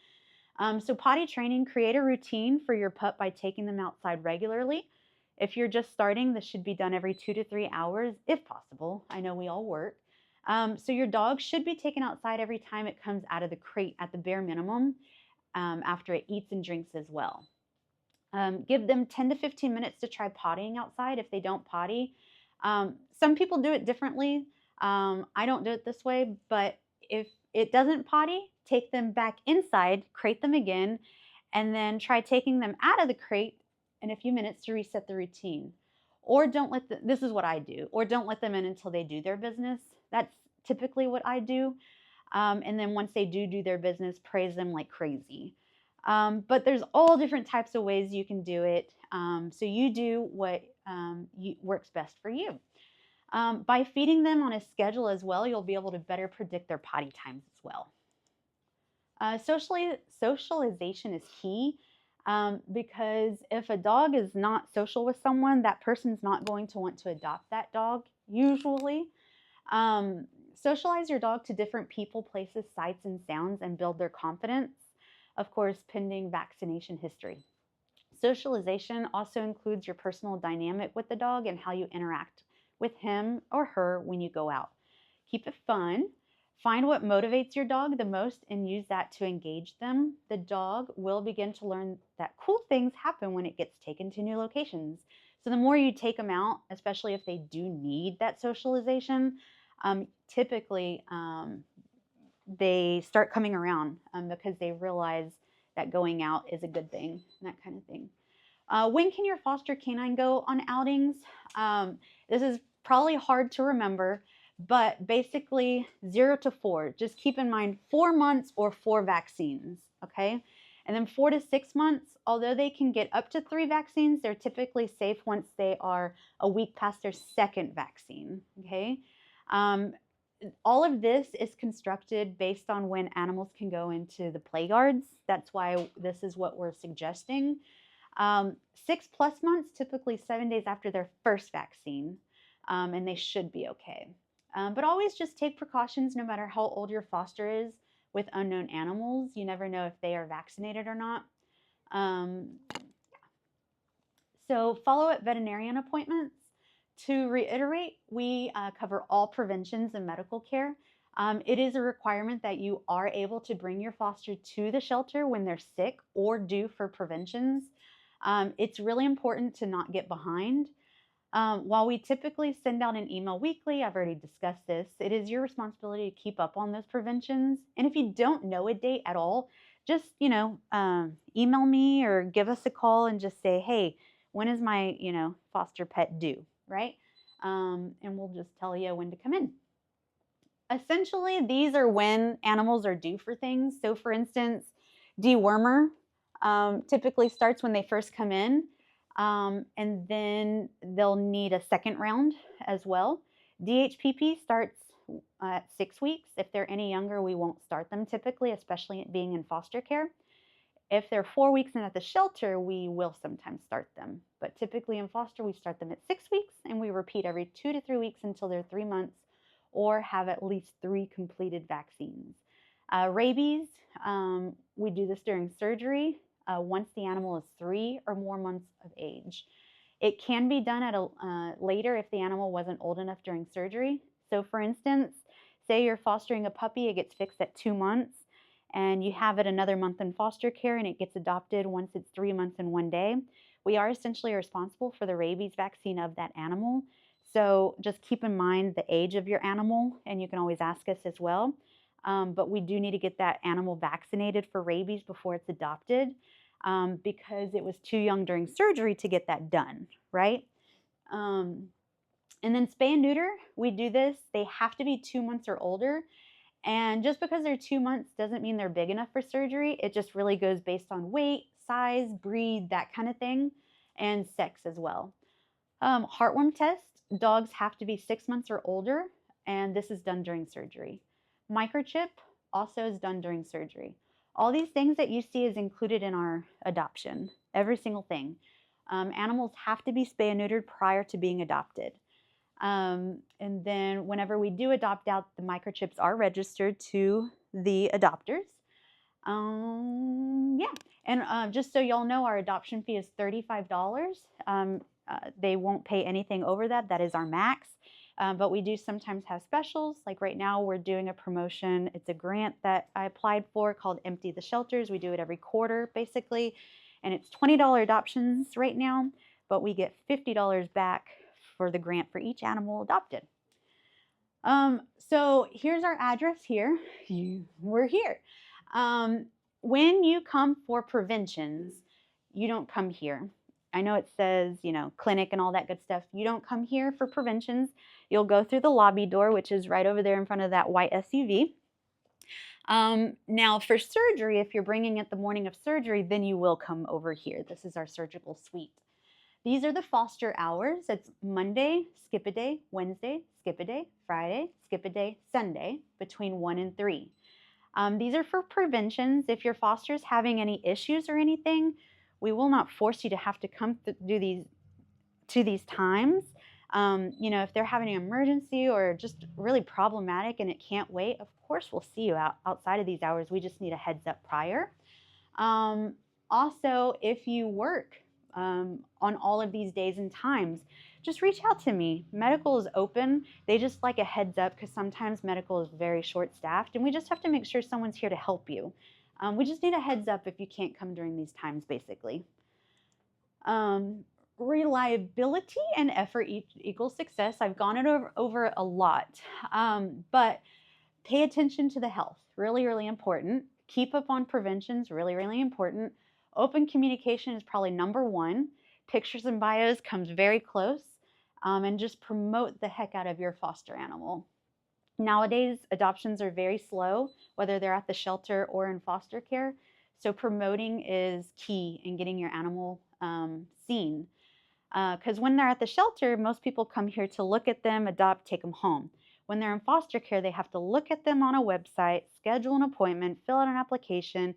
So potty training, create a routine for your pup by taking them outside regularly. If you're just starting, this should be done every 2 to 3 hours, if possible. I know we all work. So your dog should be taken outside every time it comes out of the crate at the bare minimum, after it eats and drinks as well. Give them 10 to 15 minutes to try pottying outside if they don't potty. Some people do it differently. I don't do it this way, but if it doesn't potty, take them back inside, crate them again, and then try taking them out of the crate in a few minutes to reset the routine. Or don't let them, this is what I do, or don't let them in until they do their business. That's typically what I do. And then once they do their business, praise them like crazy. But there's all different types of ways you can do it. So you do what works best for you. By feeding them on a schedule as well, you'll be able to better predict their potty times as well. Socialization is key, because if a dog is not social with someone, that person's not going to want to adopt that dog, usually. Socialize your dog to different people, places, sights, and sounds and build their confidence, of course, pending vaccination history. Socialization also includes your personal dynamic with the dog and how you interact with him or her when you go out. Keep it fun. Find what motivates your dog the most and use that to engage them. The dog will begin to learn that cool things happen when it gets taken to new locations. So the more you take them out, especially if they do need that socialization, typically they start coming around because they realize that going out is a good thing, and that kind of thing. When can your foster canine go on outings? This is probably hard to remember, but basically 0 to 4. Just keep in mind 4 months or 4 vaccines, okay? And then 4 to 6 months, although they can get up to 3 vaccines, they're typically safe once they are a week past their second vaccine, okay? All of this is constructed based on when animals can go into the play yards. That's why this is what we're suggesting. 6+ months, typically 7 days after their first vaccine, and they should be okay. But always just take precautions no matter how old your foster is with unknown animals. You never know if they are vaccinated or not. So follow-up veterinarian appointments. To reiterate, we cover all preventions and medical care. It is a requirement that you are able to bring your foster to the shelter when they're sick or due for preventions. It's really important to not get behind. While we typically send out an email weekly, I've already discussed this, it is your responsibility to keep up on those preventions. And if you don't know a date at all, just, email me or give us a call and just say, hey, when is my, foster pet due, right? And we'll just tell you when to come in. Essentially, these are when animals are due for things. So for instance, dewormer typically starts when they first come in. And then they'll need a second round as well. DHPP starts at 6 weeks. If they're any younger, we won't start them typically, especially being in foster care. If they're 4 weeks in at the shelter, we will sometimes start them. But typically in foster, we start them at 6 weeks and we repeat every 2 to 3 weeks until they're 3 months or have at least 3 completed vaccines. Rabies, we do this during surgery once the animal is 3 or more months of age. It can be done at a later if the animal wasn't old enough during surgery. So for instance, say you're fostering a puppy, it gets fixed at 2 months, and you have it another month in foster care and it gets adopted once it's 3 months and 1 day. We are essentially responsible for the rabies vaccine of that animal. So just keep in mind the age of your animal, and you can always ask us as well. But we do need to get that animal vaccinated for rabies before it's adopted, because it was too young during surgery to get that done, right? And then spay and neuter, we do this. They have to be 2 months or older. And just because they're 2 months doesn't mean they're big enough for surgery. It just really goes based on weight, size, breed, that kind of thing, and sex as well. Heartworm test, dogs have to be 6 months or older, and this is done during surgery. Microchip also is done during surgery. All these things that you see is included in our adoption, every single thing. Animals have to be spay and neutered prior to being adopted. And then whenever we do adopt out, the microchips are registered to the adopters. Yeah, and just so y'all know, our adoption fee is $35. They won't pay anything over that. That is our max. But we do sometimes have specials. Like right now, we're doing a promotion. It's a grant that I applied for called Empty the Shelters. We do it every quarter, basically. And it's $20 adoptions right now, but we get $50 back for the grant for each animal adopted. So here's our address here. We're here. When you come for preventions, you don't come here. I know it says, you know, clinic and all that good stuff. You don't come here for preventions. You'll go through the lobby door, which is right over there in front of that white SUV. Now for surgery, if you're bringing it the morning of surgery, then you will come over here. This is our surgical suite. These are the foster hours. It's Monday, skip a day, Wednesday, skip a day, Friday, skip a day, Sunday, between 1 and 3. These are for preventions. If your foster is having any issues or anything, we will not force you to have to come do these times. You know, if they're having an emergency or just really problematic and it can't wait, of course we'll see you outside of these hours. We just need a heads up prior. Also, if you work on all of these days and times, just reach out to me. Medical is open. They just like a heads up because sometimes medical is very short-staffed and we just have to make sure someone's here to help you. We just need a heads up if you can't come during these times, basically. Reliability and effort equals success. I've gone over a lot, but pay attention to the health. Really, really important. Keep up on preventions. Really, really important. Open communication is probably number one. Pictures and bios comes very close. And just promote the heck out of your foster animal. Nowadays, adoptions are very slow, whether they're at the shelter or in foster care. So promoting is key in getting your animal seen. Because when they're at the shelter, most people come here to look at them, adopt, take them home. When they're in foster care, they have to look at them on a website, schedule an appointment, fill out an application,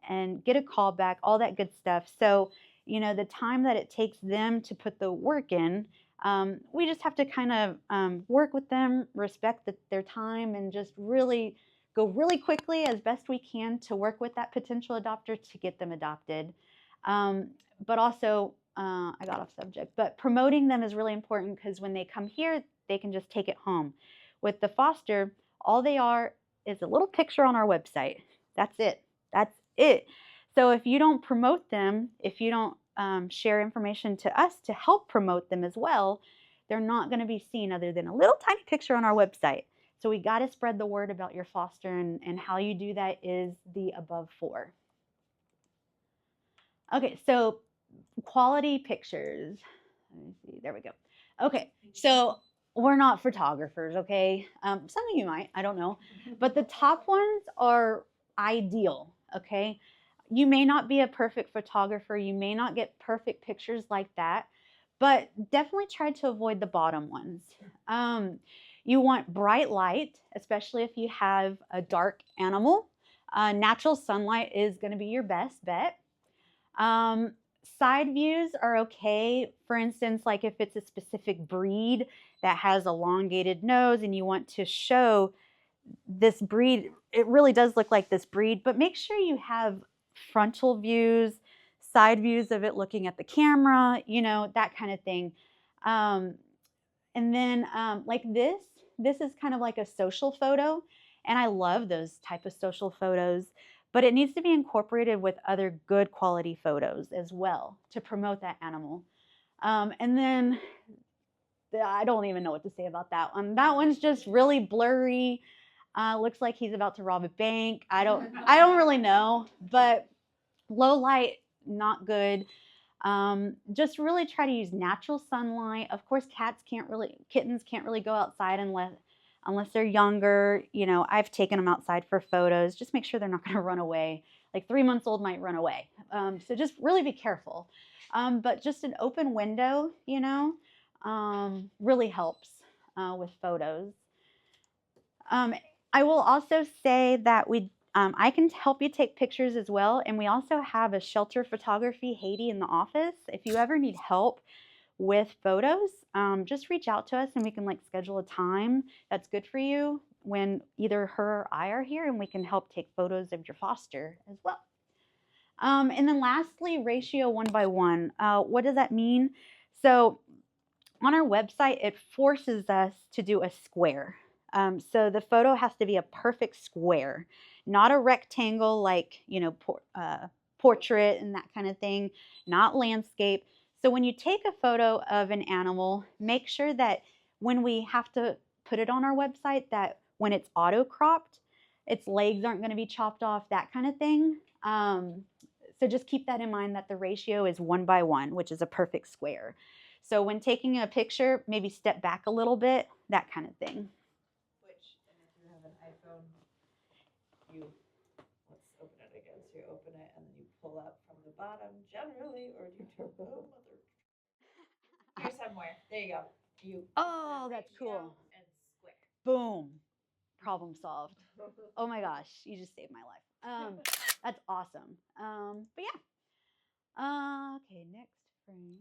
and get a call back, all that good stuff. So, you know, the time that it takes them to put the work in, we just have to kind of work with them, respect their time, and just really go really quickly as best we can to work with that potential adopter to get them adopted. But also, I got off subject, but promoting them is really important because when they come here, they can just take it home. With the foster, all they are is a little picture on our website. That's it. That's it. So if you don't promote them, if you don't share information to us to help promote them as well, they're not going to be seen other than a little tiny picture on our website. So we got to spread the word about your foster, and how you do that is the above 4. Okay, so quality pictures. Let me see, there we go. Okay, so we're not photographers, okay? Some of you might, I don't know. But the top ones are ideal, okay? You may not be a perfect photographer. You may not get perfect pictures like that, but definitely try to avoid the bottom ones. You want bright light, especially if you have a dark animal. Natural sunlight is going to be your best bet. Side views are okay. For instance, like if it's a specific breed that has elongated nose and you want to show this breed, it really does look like this breed, but make sure you have frontal views, side views of it looking at the camera, you know, that kind of thing. And then like this is kind of like a social photo, and I love those type of social photos, but it needs to be incorporated with other good quality photos as well to promote that animal. And then I don't even know what to say about that one. That one's just really blurry. Looks like he's about to rob a bank. I don't really know, but low light, not good. Just really try to use natural sunlight. Of course, kittens can't really go outside unless they're younger. You know, I've taken them outside for photos. Just make sure they're not going to run away. Like 3 months old might run away. So just really be careful. But just an open window, you know, really helps with photos. I will also say that I can help you take pictures as well, and we also have a shelter photography Haiti in the office. If you ever need help with photos, just reach out to us and we can like schedule a time that's good for you when either her or I are here, and we can help take photos of your foster as well. And then lastly, ratio 1:1. What does that mean? So on our website, it forces us to do a square. So the photo has to be a perfect square, not a rectangle like, you know, portrait and that kind of thing, not landscape. So when you take a photo of an animal, make sure that when we have to put it on our website, that when it's auto cropped, its legs aren't going to be chopped off, that kind of thing. So just keep that in mind, that the ratio is 1:1, which is a perfect square. So when taking a picture, maybe step back a little bit, that kind of thing. Which, and if you have an iPhone, let's open it again. So you open it and then you pull up from the bottom generally, or do you do, oh, mother. Here somewhere. There you go. Oh, that's cool. And square. Boom. Problem solved. Oh my gosh, you just saved my life. That's awesome. But yeah. Okay, next frame.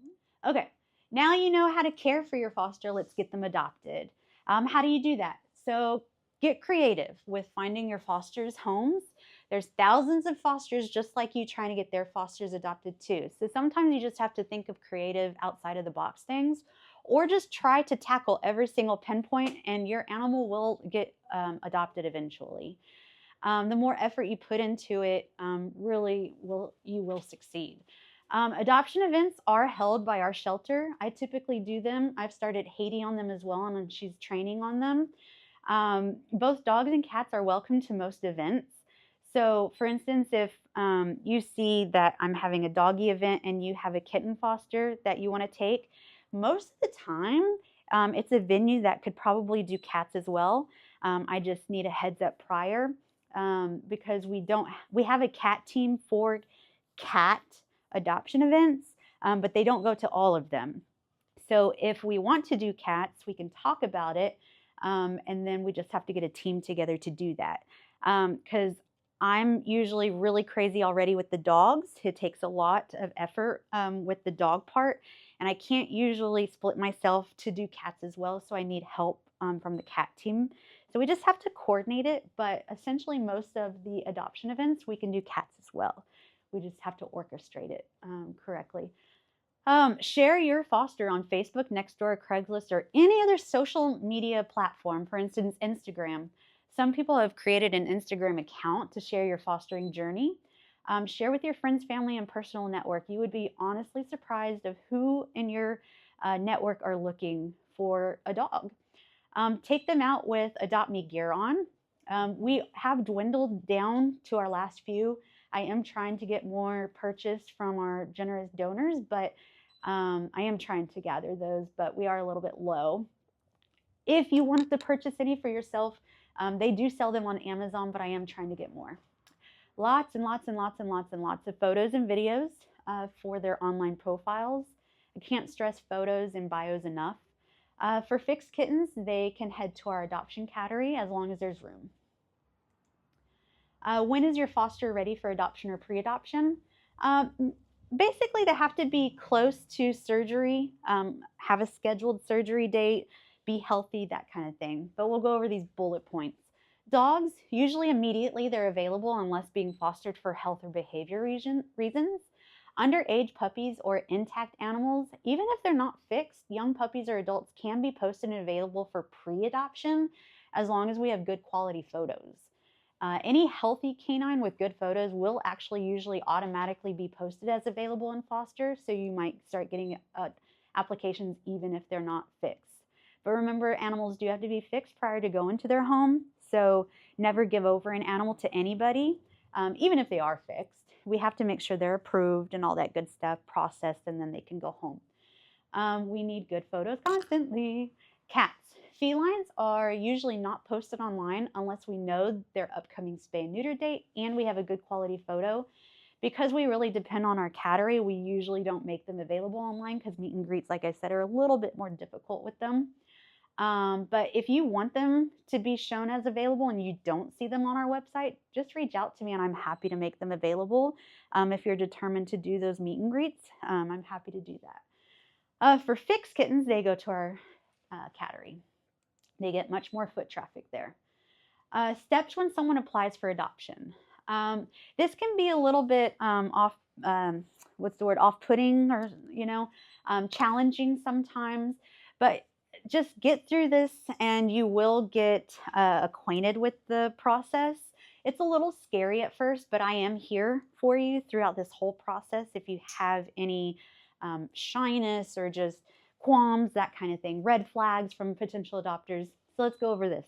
Okay, now you know how to care for your foster. Let's get them adopted. How do you do that? So get creative with finding your foster's homes. There's thousands of fosters just like you trying to get their fosters adopted too. So sometimes you just have to think of creative outside of the box things, or just try to tackle every single pinpoint and your animal will get adopted eventually. The more effort you put into it, you will succeed. Adoption events are held by our shelter. I typically do them. I've started Haiti on them as well, and she's training on them. Both dogs and cats are welcome to most events. So for instance, if you see that I'm having a doggy event and you have a kitten foster that you want to take, most of the time it's a venue that could probably do cats as well. I just need a heads up prior, because we have a cat team for cat adoption events, but they don't go to all of them. So if we want to do cats, we can talk about it, and then we just have to get a team together to do that. Because I'm usually really crazy already with the dogs. It takes a lot of effort with the dog part, and I can't usually split myself to do cats as well, so I need help from the cat team. So we just have to coordinate it, but essentially most of the adoption events, we can do cats as well. We just have to orchestrate it correctly. Share your foster on Facebook, Nextdoor, Craigslist, or any other social media platform, for instance, Instagram. Some people have created an Instagram account to share your fostering journey. Share with your friends, family, and personal network. You would be honestly surprised of who in your network are looking for a dog. Take them out with Adopt Me gear on. We have dwindled down to our last few. I am trying to get more purchased from our generous donors, but I am trying to gather those, but we are a little bit low. If you wanted to purchase any for yourself, they do sell them on Amazon, but I am trying to get more. Lots and lots and lots and lots and lots of photos and videos for their online profiles. I can't stress photos and bios enough. For fixed kittens, they can head to our adoption cattery as long as there's room. When is your foster ready for adoption or pre-adoption? Basically, they have to be close to surgery, have a scheduled surgery date, be healthy, that kind of thing. But we'll go over these bullet points. Dogs, usually immediately they're available unless being fostered for health or behavior reasons. Underage puppies or intact animals, even if they're not fixed, young puppies or adults can be posted and available for pre-adoption as long as we have good quality photos. Any healthy canine with good photos will actually usually automatically be posted as available in foster, so you might start getting applications even if they're not fixed. But remember, animals do have to be fixed prior to going to their home, so never give over an animal to anybody, even if they are fixed. We have to make sure they're approved and all that good stuff, processed, and then they can go home. We need good photos constantly. Cats. Felines are usually not posted online unless we know their upcoming spay and neuter date and we have a good quality photo. Because we really depend on our cattery, we usually don't make them available online because meet and greets, like I said, are a little bit more difficult with them. But if you want them to be shown as available and you don't see them on our website, just reach out to me and I'm happy to make them available. If you're determined to do those meet and greets, I'm happy to do that. For fixed kittens, they go to our cattery. They get much more foot traffic there. Steps when someone applies for adoption. This can be a little bit off-putting or, challenging sometimes, but just get through this and you will get acquainted with the process. It's a little scary at first, but I am here for you throughout this whole process if you have any shyness or just qualms, that kind of thing, red flags from potential adopters. So let's go over this.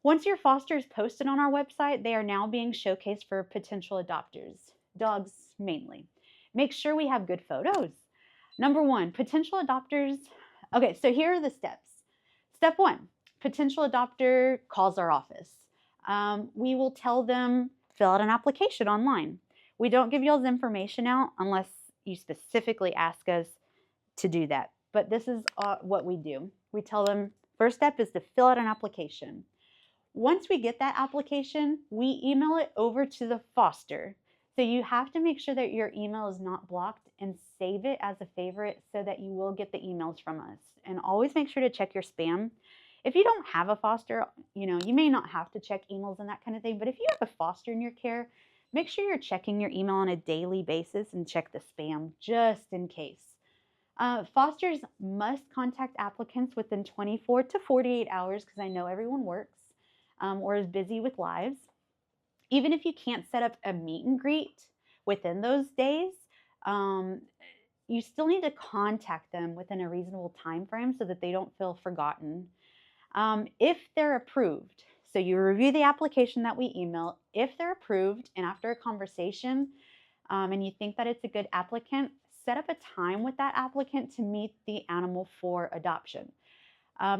Once your foster is posted on our website, they are now being showcased for potential adopters, dogs mainly. Make sure we have good photos. Number one, potential adopters. Okay, so here are the steps. Step one, potential adopter calls our office. We will tell them, fill out an application online. We don't give y'all's information out unless you specifically ask us to do that. But this is what we do. We tell them, first step is to fill out an application. Once we get that application, we email it over to the foster. So you have to make sure that your email is not blocked and save it as a favorite so that you will get the emails from us. And always make sure to check your spam. If you don't have a foster, you may not have to check emails and that kind of thing, but if you have a foster in your care, make sure you're checking your email on a daily basis and check the spam just in case. Fosters must contact applicants within 24 to 48 hours because I know everyone works or is busy with lives. Even if you can't set up a meet and greet within those days, you still need to contact them within a reasonable time frame so that they don't feel forgotten. If they're approved, so you review the application that we email, if they're approved and after a conversation and you think that it's a good applicant, set up a time with that applicant to meet the animal for adoption.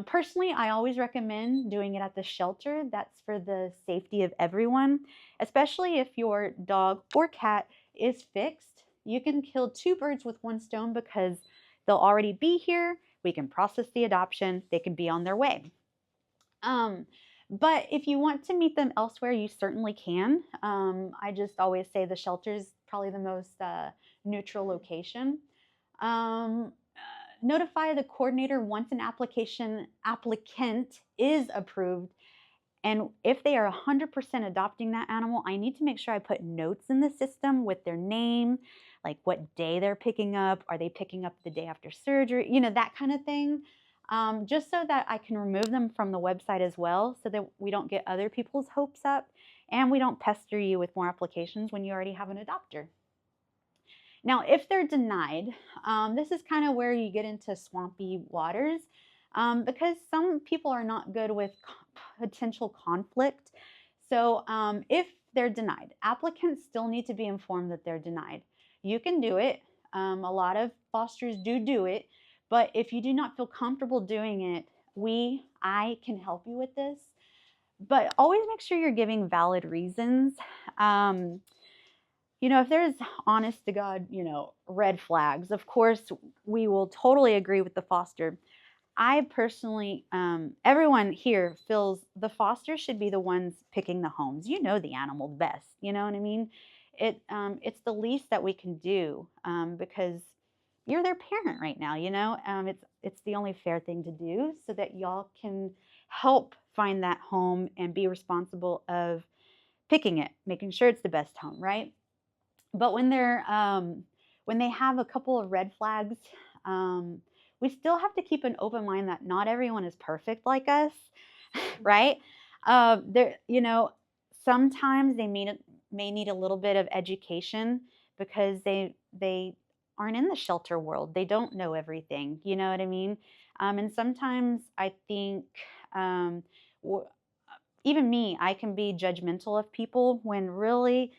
Personally, I always recommend doing it at the shelter. That's for the safety of everyone, especially if your dog or cat is fixed. You can kill two birds with one stone because they'll already be here. We can process the adoption. They can be on their way. But if you want to meet them elsewhere, you certainly can. I just always say the shelter is probably the most neutral location. Notify the coordinator once an applicant is approved. And if they are 100% adopting that animal, I need to make sure I put notes in the system with their name, like what day they're picking up. Are they picking up the day after surgery? That kind of thing. Just so that I can remove them from the website as well so that we don't get other people's hopes up and we don't pester you with more applications when you already have an adopter. Now, if they're denied, this is kind of where you get into swampy waters because some people are not good with potential conflict. So if they're denied, applicants still need to be informed that they're denied. You can do it. A lot of fosters do it. But if you do not feel comfortable doing it, I can help you with this. But always make sure you're giving valid reasons. If there's honest to God, red flags, of course, we will totally agree with the foster. I personally, everyone here feels the foster should be the ones picking the homes. You know the animal best, you know what I mean? It's the least that we can do because you're their parent right now, it's the only fair thing to do so that y'all can help find that home and be responsible of picking it, making sure it's the best home, right? But when they're when they have a couple of red flags, um, we still have to keep an open mind that not everyone is perfect like us, right? There, sometimes they may need a little bit of education because they aren't in the shelter world. They don't know everything. You know what I mean? And sometimes I think um, even me, I can be judgmental of people when really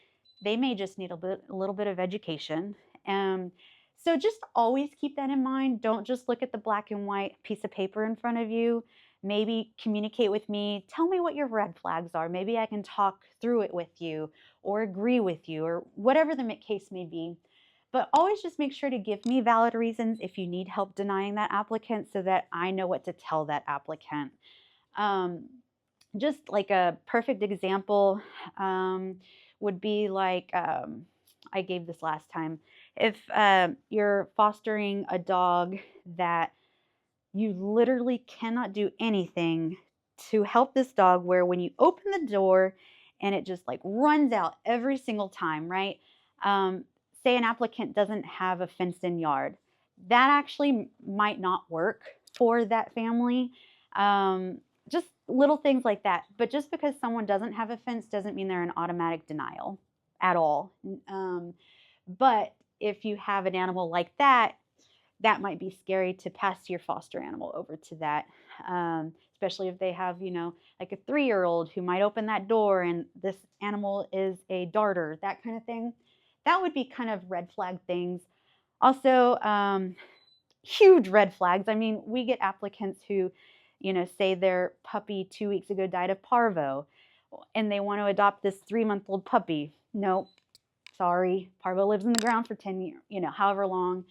they may just need a little bit of education. So just always keep that in mind. Don't just look at the black and white piece of paper in front of you. Maybe communicate with me. Tell me what your red flags are. Maybe I can talk through it with you or agree with you or whatever the case may be. But always just make sure to give me valid reasons if you need help denying that applicant so that I know what to tell that applicant. Um, just like a perfect example would be like I gave this last time. If you're fostering a dog that you literally cannot do anything to help this dog, where when you open the door and it just like runs out every single time, right? Um, Say an applicant doesn't have a fenced in yard. That actually might not work for that family. Um, just little things like that. But just because someone doesn't have a fence doesn't mean they're in automatic denial at all. But if you have an animal like that, that might be scary to pass your foster animal over to that, especially if they have, like a 3-year-old who might open that door and this animal is a darter, that kind of thing. That would be kind of red flag things. Also, huge red flags. I mean, we get applicants who, say their puppy 2 weeks ago died of parvo and they want to adopt this 3-month-old puppy. No, sorry, parvo lives in the ground for 10 years, however long.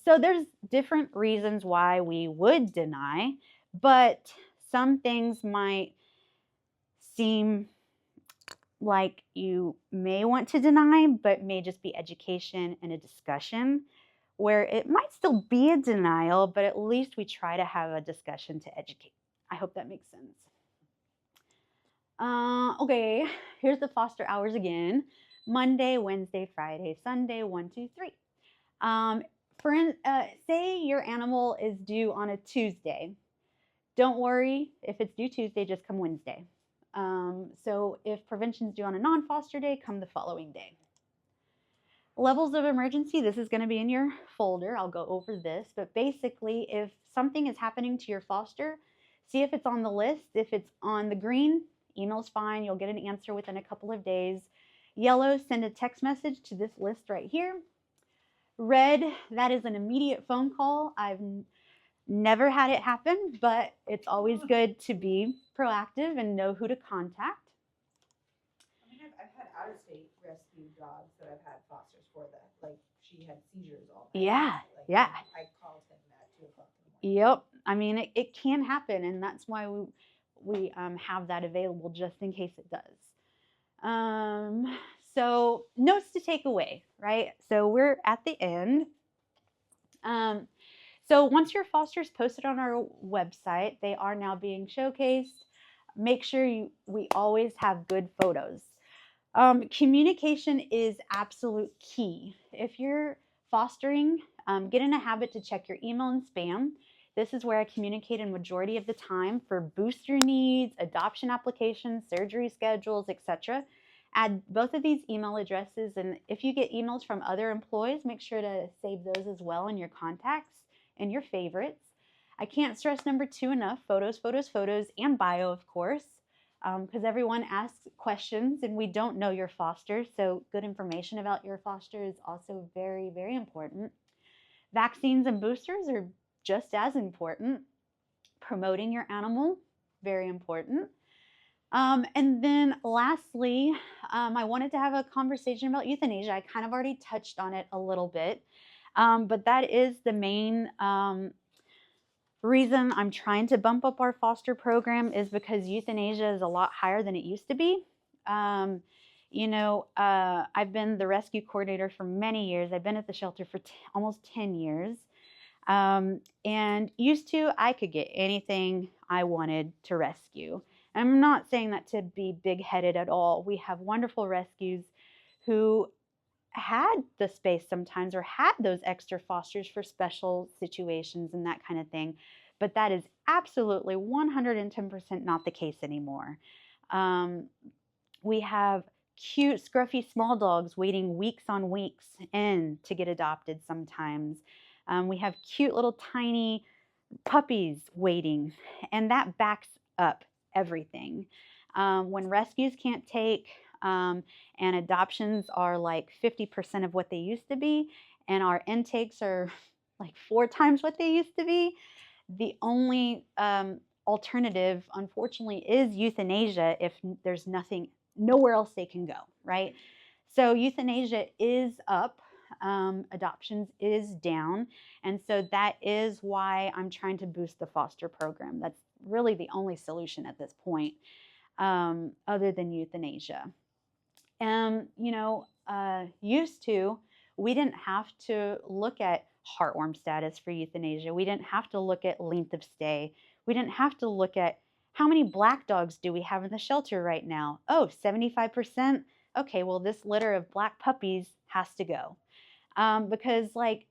So there's different reasons why we would deny, but some things might seem like you may want to deny, but may just be education and a discussion where it might still be a denial, but at least we try to have a discussion to educate. I hope that makes sense. Okay, here's the foster hours again. Monday, Wednesday, Friday, Sunday, 1, 2, 3. Say your animal is due on a Tuesday. Don't worry if it's due Tuesday, just come Wednesday. So if prevention's due on a non-foster day, come the following day. Levels of emergency, this is going to be in your folder. I'll go over this, but basically if something is happening to your foster, see if it's on the list. If it's on the green, email's fine. You'll get an answer within a couple of days. Yellow, send a text message to this list right here. Red, that is an immediate phone call. I've never had it happen, but it's always good to be proactive and know who to contact. I mean, I've had out-of-state rescue dogs that I've had fosters for that. Like, she had seizures all night. Yeah, like, yeah. I called him at 2 o'clock in the morning. Yep. I mean, it can happen, and that's why we have that available just in case it does. So notes to take away, right? So we're at the end. So once your foster's posted on our website, they are now being showcased. Make sure we always have good photos. Communication is absolute key. If you're fostering, get in a habit to check your email and spam. This is where I communicate in majority of the time for booster needs, adoption applications, surgery schedules, etc. Add both of these email addresses, and if you get emails from other employees, make sure to save those as well in your contacts and your favorites. I can't stress number 2 enough, photos, photos, photos, and bio, of course, because everyone asks questions and we don't know your foster, so good information about your foster is also very, very important. Vaccines and boosters are just as important. Promoting your animal, very important. And then lastly, I wanted to have a conversation about euthanasia. I kind of already touched on it a little bit, but that is the main reason I'm trying to bump up our foster program is because euthanasia is a lot higher than it used to be. I've been the rescue coordinator for many years. I've been at the shelter for almost 10 years. And used to, I could get anything I wanted to rescue. I'm not saying that to be big-headed at all. We have wonderful rescues who had the space sometimes or had those extra fosters for special situations and that kind of thing. But that is absolutely 110% not the case anymore. Um, we have cute, scruffy small dogs waiting weeks on weeks in to get adopted sometimes. We have cute little tiny puppies waiting, and that backs up everything. When rescues can't take and adoptions are like 50% of what they used to be, and our intakes are like 4 times what they used to be, the only alternative, unfortunately, is euthanasia if there's nowhere else they can go, right? So euthanasia is up, adoptions is down, and so that is why I'm trying to boost the foster program. That's really the only solution at this point, other than euthanasia. Used to, we didn't have to look at heartworm status for euthanasia. We didn't have to look at length of stay. We didn't have to look at how many black dogs do we have in the shelter right now? Oh, 75%. Okay, well, this litter of black puppies has to go. Because like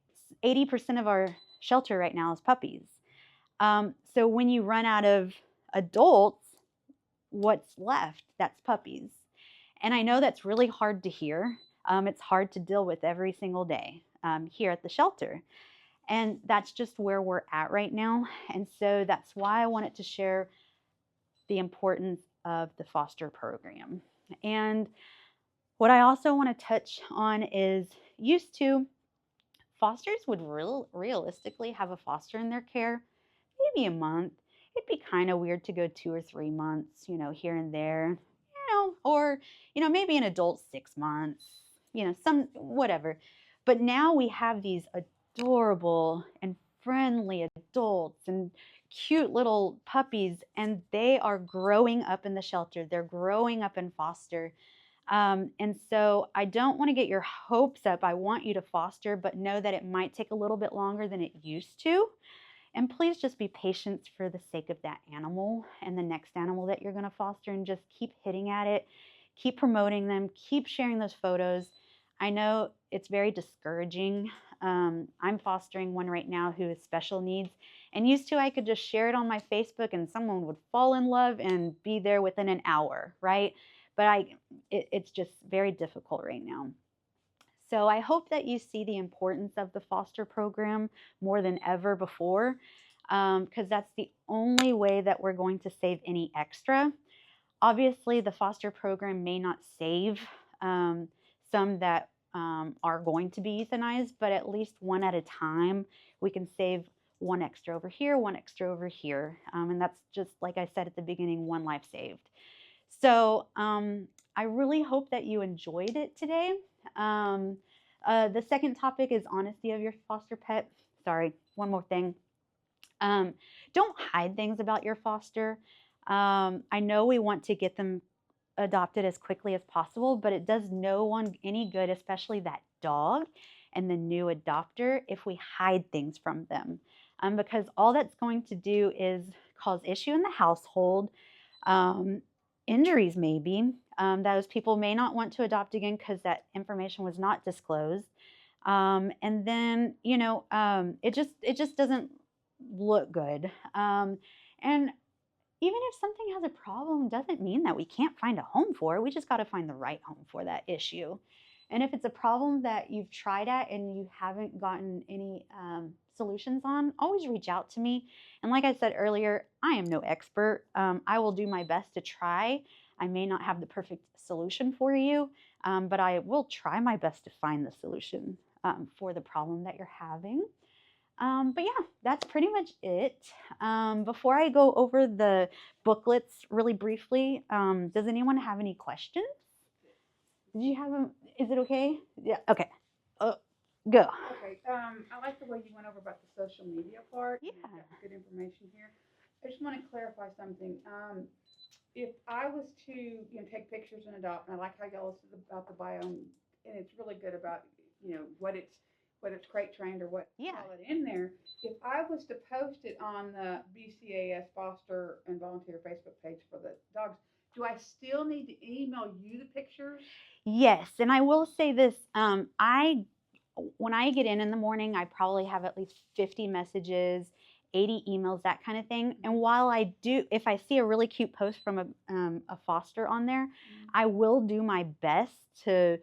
80% of our shelter right now is puppies. So when you run out of adults, what's left? That's puppies. And I know that's really hard to hear. It's hard to deal with every single day here at the shelter. And that's just where we're at right now. And so that's why I wanted to share the importance of the foster program. And what I also want to touch on is used to, fosters would realistically have a foster in their care maybe a month. It'd be kind of weird to go 2 or 3 months, here and there, or, maybe an adult 6 months, some whatever. But now we have these adorable and friendly adults and cute little puppies, and they are growing up in the shelter. They're growing up in foster. And so I don't want to get your hopes up. I want you to foster, but know that it might take a little bit longer than it used to. And please just be patient for the sake of that animal and the next animal that you're going to foster, and just keep hitting at it, keep promoting them, keep sharing those photos. I know it's very discouraging. I'm fostering one right now who has special needs, and used to I could just share it on my Facebook and someone would fall in love and be there within an hour, right? But it's just very difficult right now. So I hope that you see the importance of the foster program more than ever before, because that's the only way that we're going to save any extra. Obviously, the foster program may not save some that are going to be euthanized, but at least one at a time, we can save one extra over here, one extra over here. And that's just, like I said at the beginning, one life saved. So I really hope that you enjoyed it today. The second topic is honesty of your foster pet. Sorry, one more thing. Don't hide things about your foster. I know we want to get them adopted as quickly as possible, but it does no one any good, especially that dog and the new adopter, if we hide things from them. Because all that's going to do is cause issue in the household, um, injuries maybe. Those people may not want to adopt again because that information was not disclosed. And then, it just doesn't look good. And even if something has a problem, doesn't mean that we can't find a home for it. We just got to find the right home for that issue. And if it's a problem that you've tried at and you haven't gotten any solutions on, always reach out to me. And like I said earlier, I am no expert. I will do my best to try. I may not have the perfect solution for you, but I will try my best to find the solution for the problem that you're having. But yeah, that's pretty much it. Before I go over the booklets really briefly, does anyone have any questions? Did you have them? Is it okay? Yeah, okay. Uh, Go. Okay, I like the way you went over about the social media part. Yeah. You've got good information here. I just want to clarify something. If I was to, take pictures and adopt, and I like how y'all listed about the biome, and it's really good about, whether it's crate trained or what Yeah. all it in there. If I was to post it on the BCAS Foster and Volunteer Facebook page for the dogs, do I still need to email you the pictures? Yes, and I will say this, when I get in the morning, I probably have at least 50 messages, 80 emails, that kind of thing. And while I do, if I see a really cute post from a foster on there, I will do my best to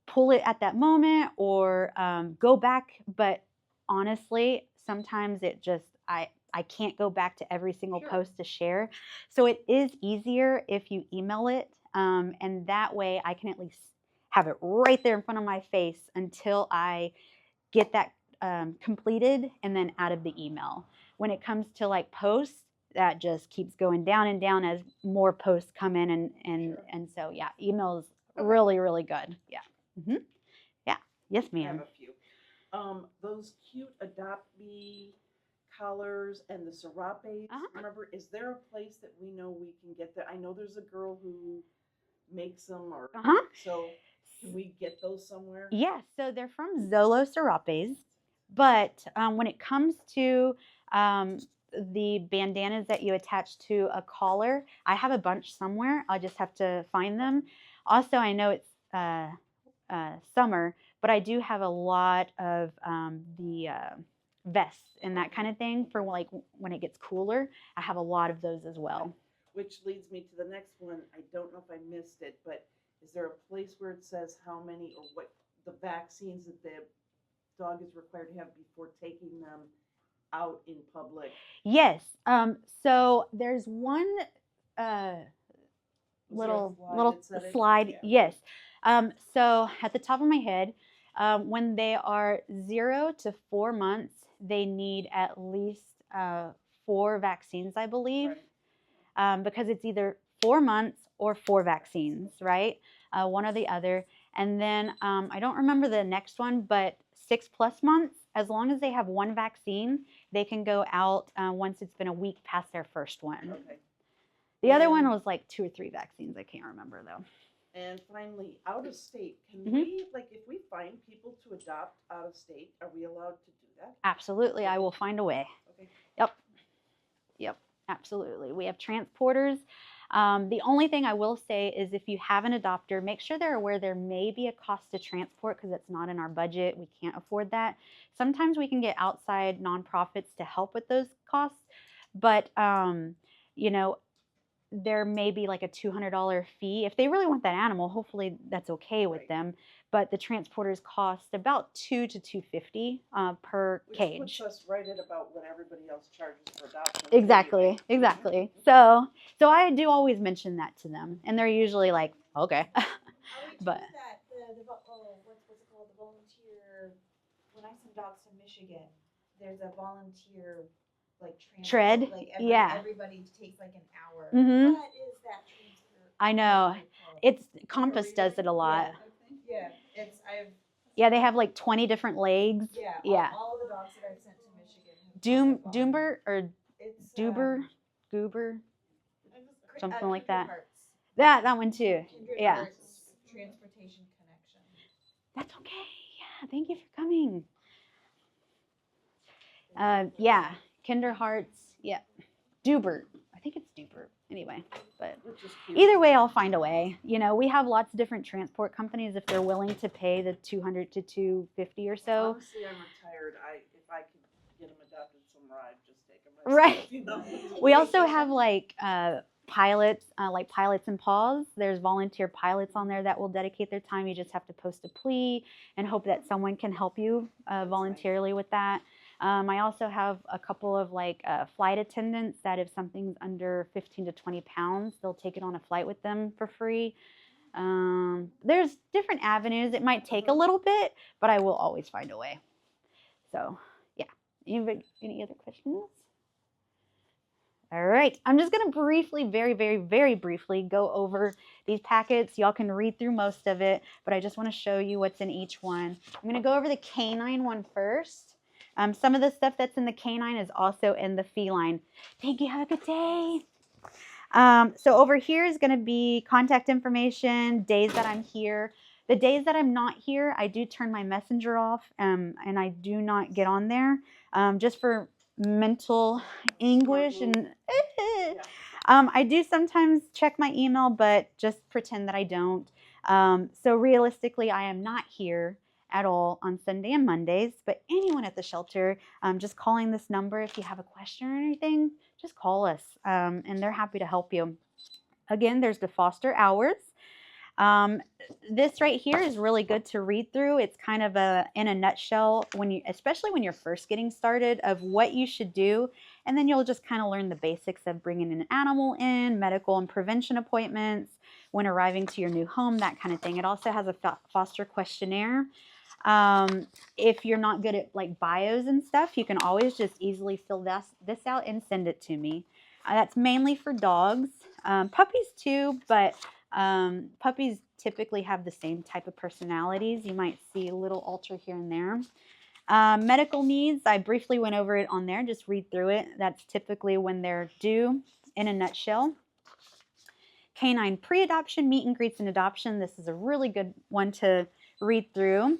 pull it at that moment or go back. But honestly, sometimes it just, I can't go back to every single Sure. post to share. So it is easier if you email it. And that way I can at least have it right there in front of my face until I get that completed and then out of the email. When it comes to like posts, that just keeps going down and down as more posts come in, Sure. and so yeah, emails Okay. really good. Yeah. Yeah. Yes, I have ma'am. a few. Those cute Adopt Me collars and the serapes. Uh-huh. Remember, is there a place that we know we can get that? I know there's a girl who makes them, or Uh-huh. so can we get those somewhere? Yeah, so they're from Zolo Serapes, but when it comes to the bandanas that you attach to a collar, I have a bunch somewhere. I'll just have to find them. Also, I know it's summer, but I do have a lot of the vests and that kind of thing for like when it gets cooler. I have a lot of those as well. Which leads me to the next one. I don't know if I missed it, but is there a place where it says how many or what the vaccines that the dog is required to have before taking them out in public? Yes. So there's one Was there a little slide little that said it? slide. Yeah. Yes. So at the top of my head, when they are 0 to 4 months, they need at least 4 vaccines, I believe, Right. because it's either 4 months or 4 vaccines, right? One or the other. And then I don't remember the next one, but 6+ months, as long as they have 1 vaccine, they can go out once it's been a week past their first one. Okay. The other one And- was like 2 or 3 vaccines. I can't remember though. And finally, out of state, can Mhm. we, like, if we find people to adopt out of state, are we allowed to do that? Absolutely, I will find a way. Okay. Yep, absolutely. We have transporters. The only thing I will say is if you have an adopter, make sure they're aware there may be a cost to transport because it's not in our budget. We can't afford that. Sometimes we can get outside nonprofits to help with those costs, but you know, there may be like a $200 fee. If they really want that animal, hopefully that's okay with Right. them. But the transporters cost about $200 to $250 per Which cage. puts us right at about what everybody else charges for adoption. Exactly, anyway. exactly. So I do always mention that to them, and they're usually like, okay. Are we But- doing that, what's it called, the volunteer, when I send dogs to Michigan, there's a volunteer, like, transport, Tread? like, Yeah. everybody takes like an hour. Mhm. What is that transfer? I know. what is it called? It's Compass does it a lot. Yeah, it's, Yeah, they have like 20 different legs. yeah, Yeah. all the dogs that I've sent to Michigan. have gone. Doomber or It's, Doober, Goober, Cri- something like Kindred that. Hearts. that one too. Kindred Yeah. Hearts Transportation Connection. That's okay. Yeah, thank you for coming. Yeah, Kinder Hearts. Yeah, Dubert. I think it's Dubert. Anyway, but Which is cute. either way, I'll find a way. You know, we have lots of different transport companies if they're willing to pay the $200 to $250 or so. Honestly, I'm retired. If I could get them adopted somewhere, I'd just take them myself. Right. You know? We also have like pilots, like Pilots and Paws. There's volunteer pilots on there that will dedicate their time. You just have to post a plea and hope that someone can help you voluntarily with that. I also have a couple of like flight attendants that if something's under 15 to 20 pounds, they'll take it on a flight with them for free. There's different avenues. It might take a little bit, but I will always find a way. So yeah. Any other questions? All right, I'm just going to briefly, very briefly go over these packets. Y'all can read through most of it, but I just want to show you what's in each one. I'm going to go over the canine one first. Some of the stuff that's in the canine is also in the feline. Thank you. Have a good day. So over here is going to be contact information, days that I'm here. The days that I'm not here, I do turn my messenger off, and I do not get on there just for mental anguish and I do sometimes check my email, but just pretend that I don't. So realistically, I am not here at all on Sunday and Mondays, but anyone at the shelter, just calling this number if you have a question or anything, just call us, and they're happy to help you. Again, there's the foster hours. This right here is really good to read through. It's kind of in a nutshell, especially when you're first getting started, of what you should do, and then you'll just kind of learn the basics of bringing an animal in, medical and prevention appointments, when arriving to your new home, that kind of thing. It also has a foster questionnaire. If you're not good at like bios and stuff, you can always just easily fill this out and send it to me. That's mainly for dogs, puppies too, but puppies typically have the same type of personalities. You might see a little alter here and there. Medical needs, I briefly went over it on there. Just read through it. That's typically when they're due, in a nutshell. Canine pre-adoption, meet and greets and adoption. This is a really good one to read through.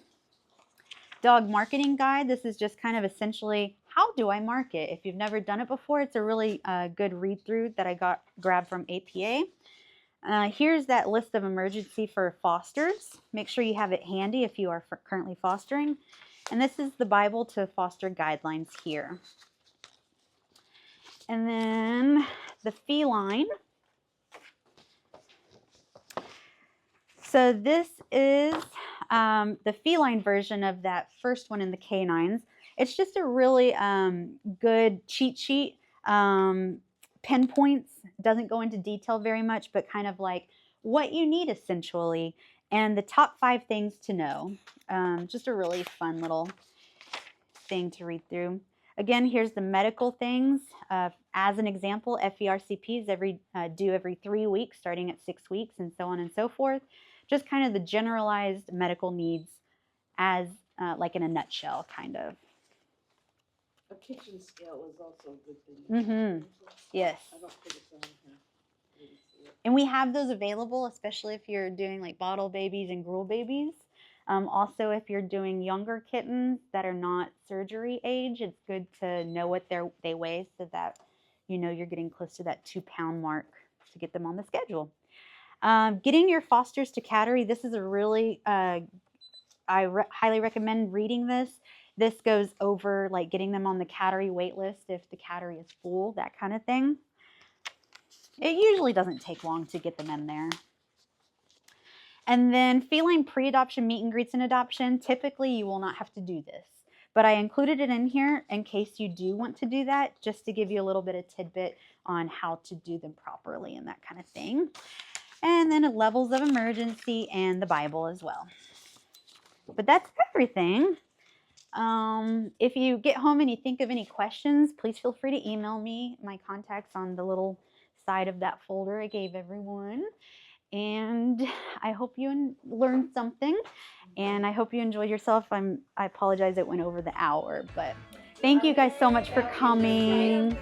Dog marketing guide. This is just kind of essentially, how do I market? If you've never done it before, it's a really good read through that I grabbed from APA. Here's that list of emergency for fosters. Make sure you have it handy if you are currently fostering. And this is the Bible to foster guidelines here. And then the feline. So this is the feline version of that first one in the canines. It's just a really good cheat sheet. Pinpoints, doesn't go into detail very much, but kind of like what you need essentially, and the top 5 things to know. Just a really fun little thing to read through. Again, here's the medical things. As an example, FERCP is due every 3 weeks, starting at 6 weeks, and so on and so forth. Just kind of the generalized medical needs as like in a nutshell, kind of. A kitchen scale is also a good thing. Mm-hmm. Yes. I don't think it's on here. I didn't see it. And we have those available, especially if you're doing like bottle babies and gruel babies. Also, if you're doing younger kittens that are not surgery age, it's good to know what they weigh so that you know you're getting close to that 2-pound mark to get them on the schedule. Getting your fosters to cattery. This is a really, I highly recommend reading this. This goes over like getting them on the cattery wait list if the cattery is full, that kind of thing. It usually doesn't take long to get them in there. And then feline pre-adoption meet and greets and adoption. Typically, you will not have to do this, but I included it in here in case you do want to do that, just to give you a little bit of tidbit on how to do them properly and that kind of thing. And then levels of emergency and the Bible as well. But that's everything. If you get home and you think of any questions, please feel free to email me. My contact's on the little side of that folder I gave everyone. And I hope you learned something, and I hope you enjoyed yourself. I apologize it went over the hour, but thank you guys so much for coming.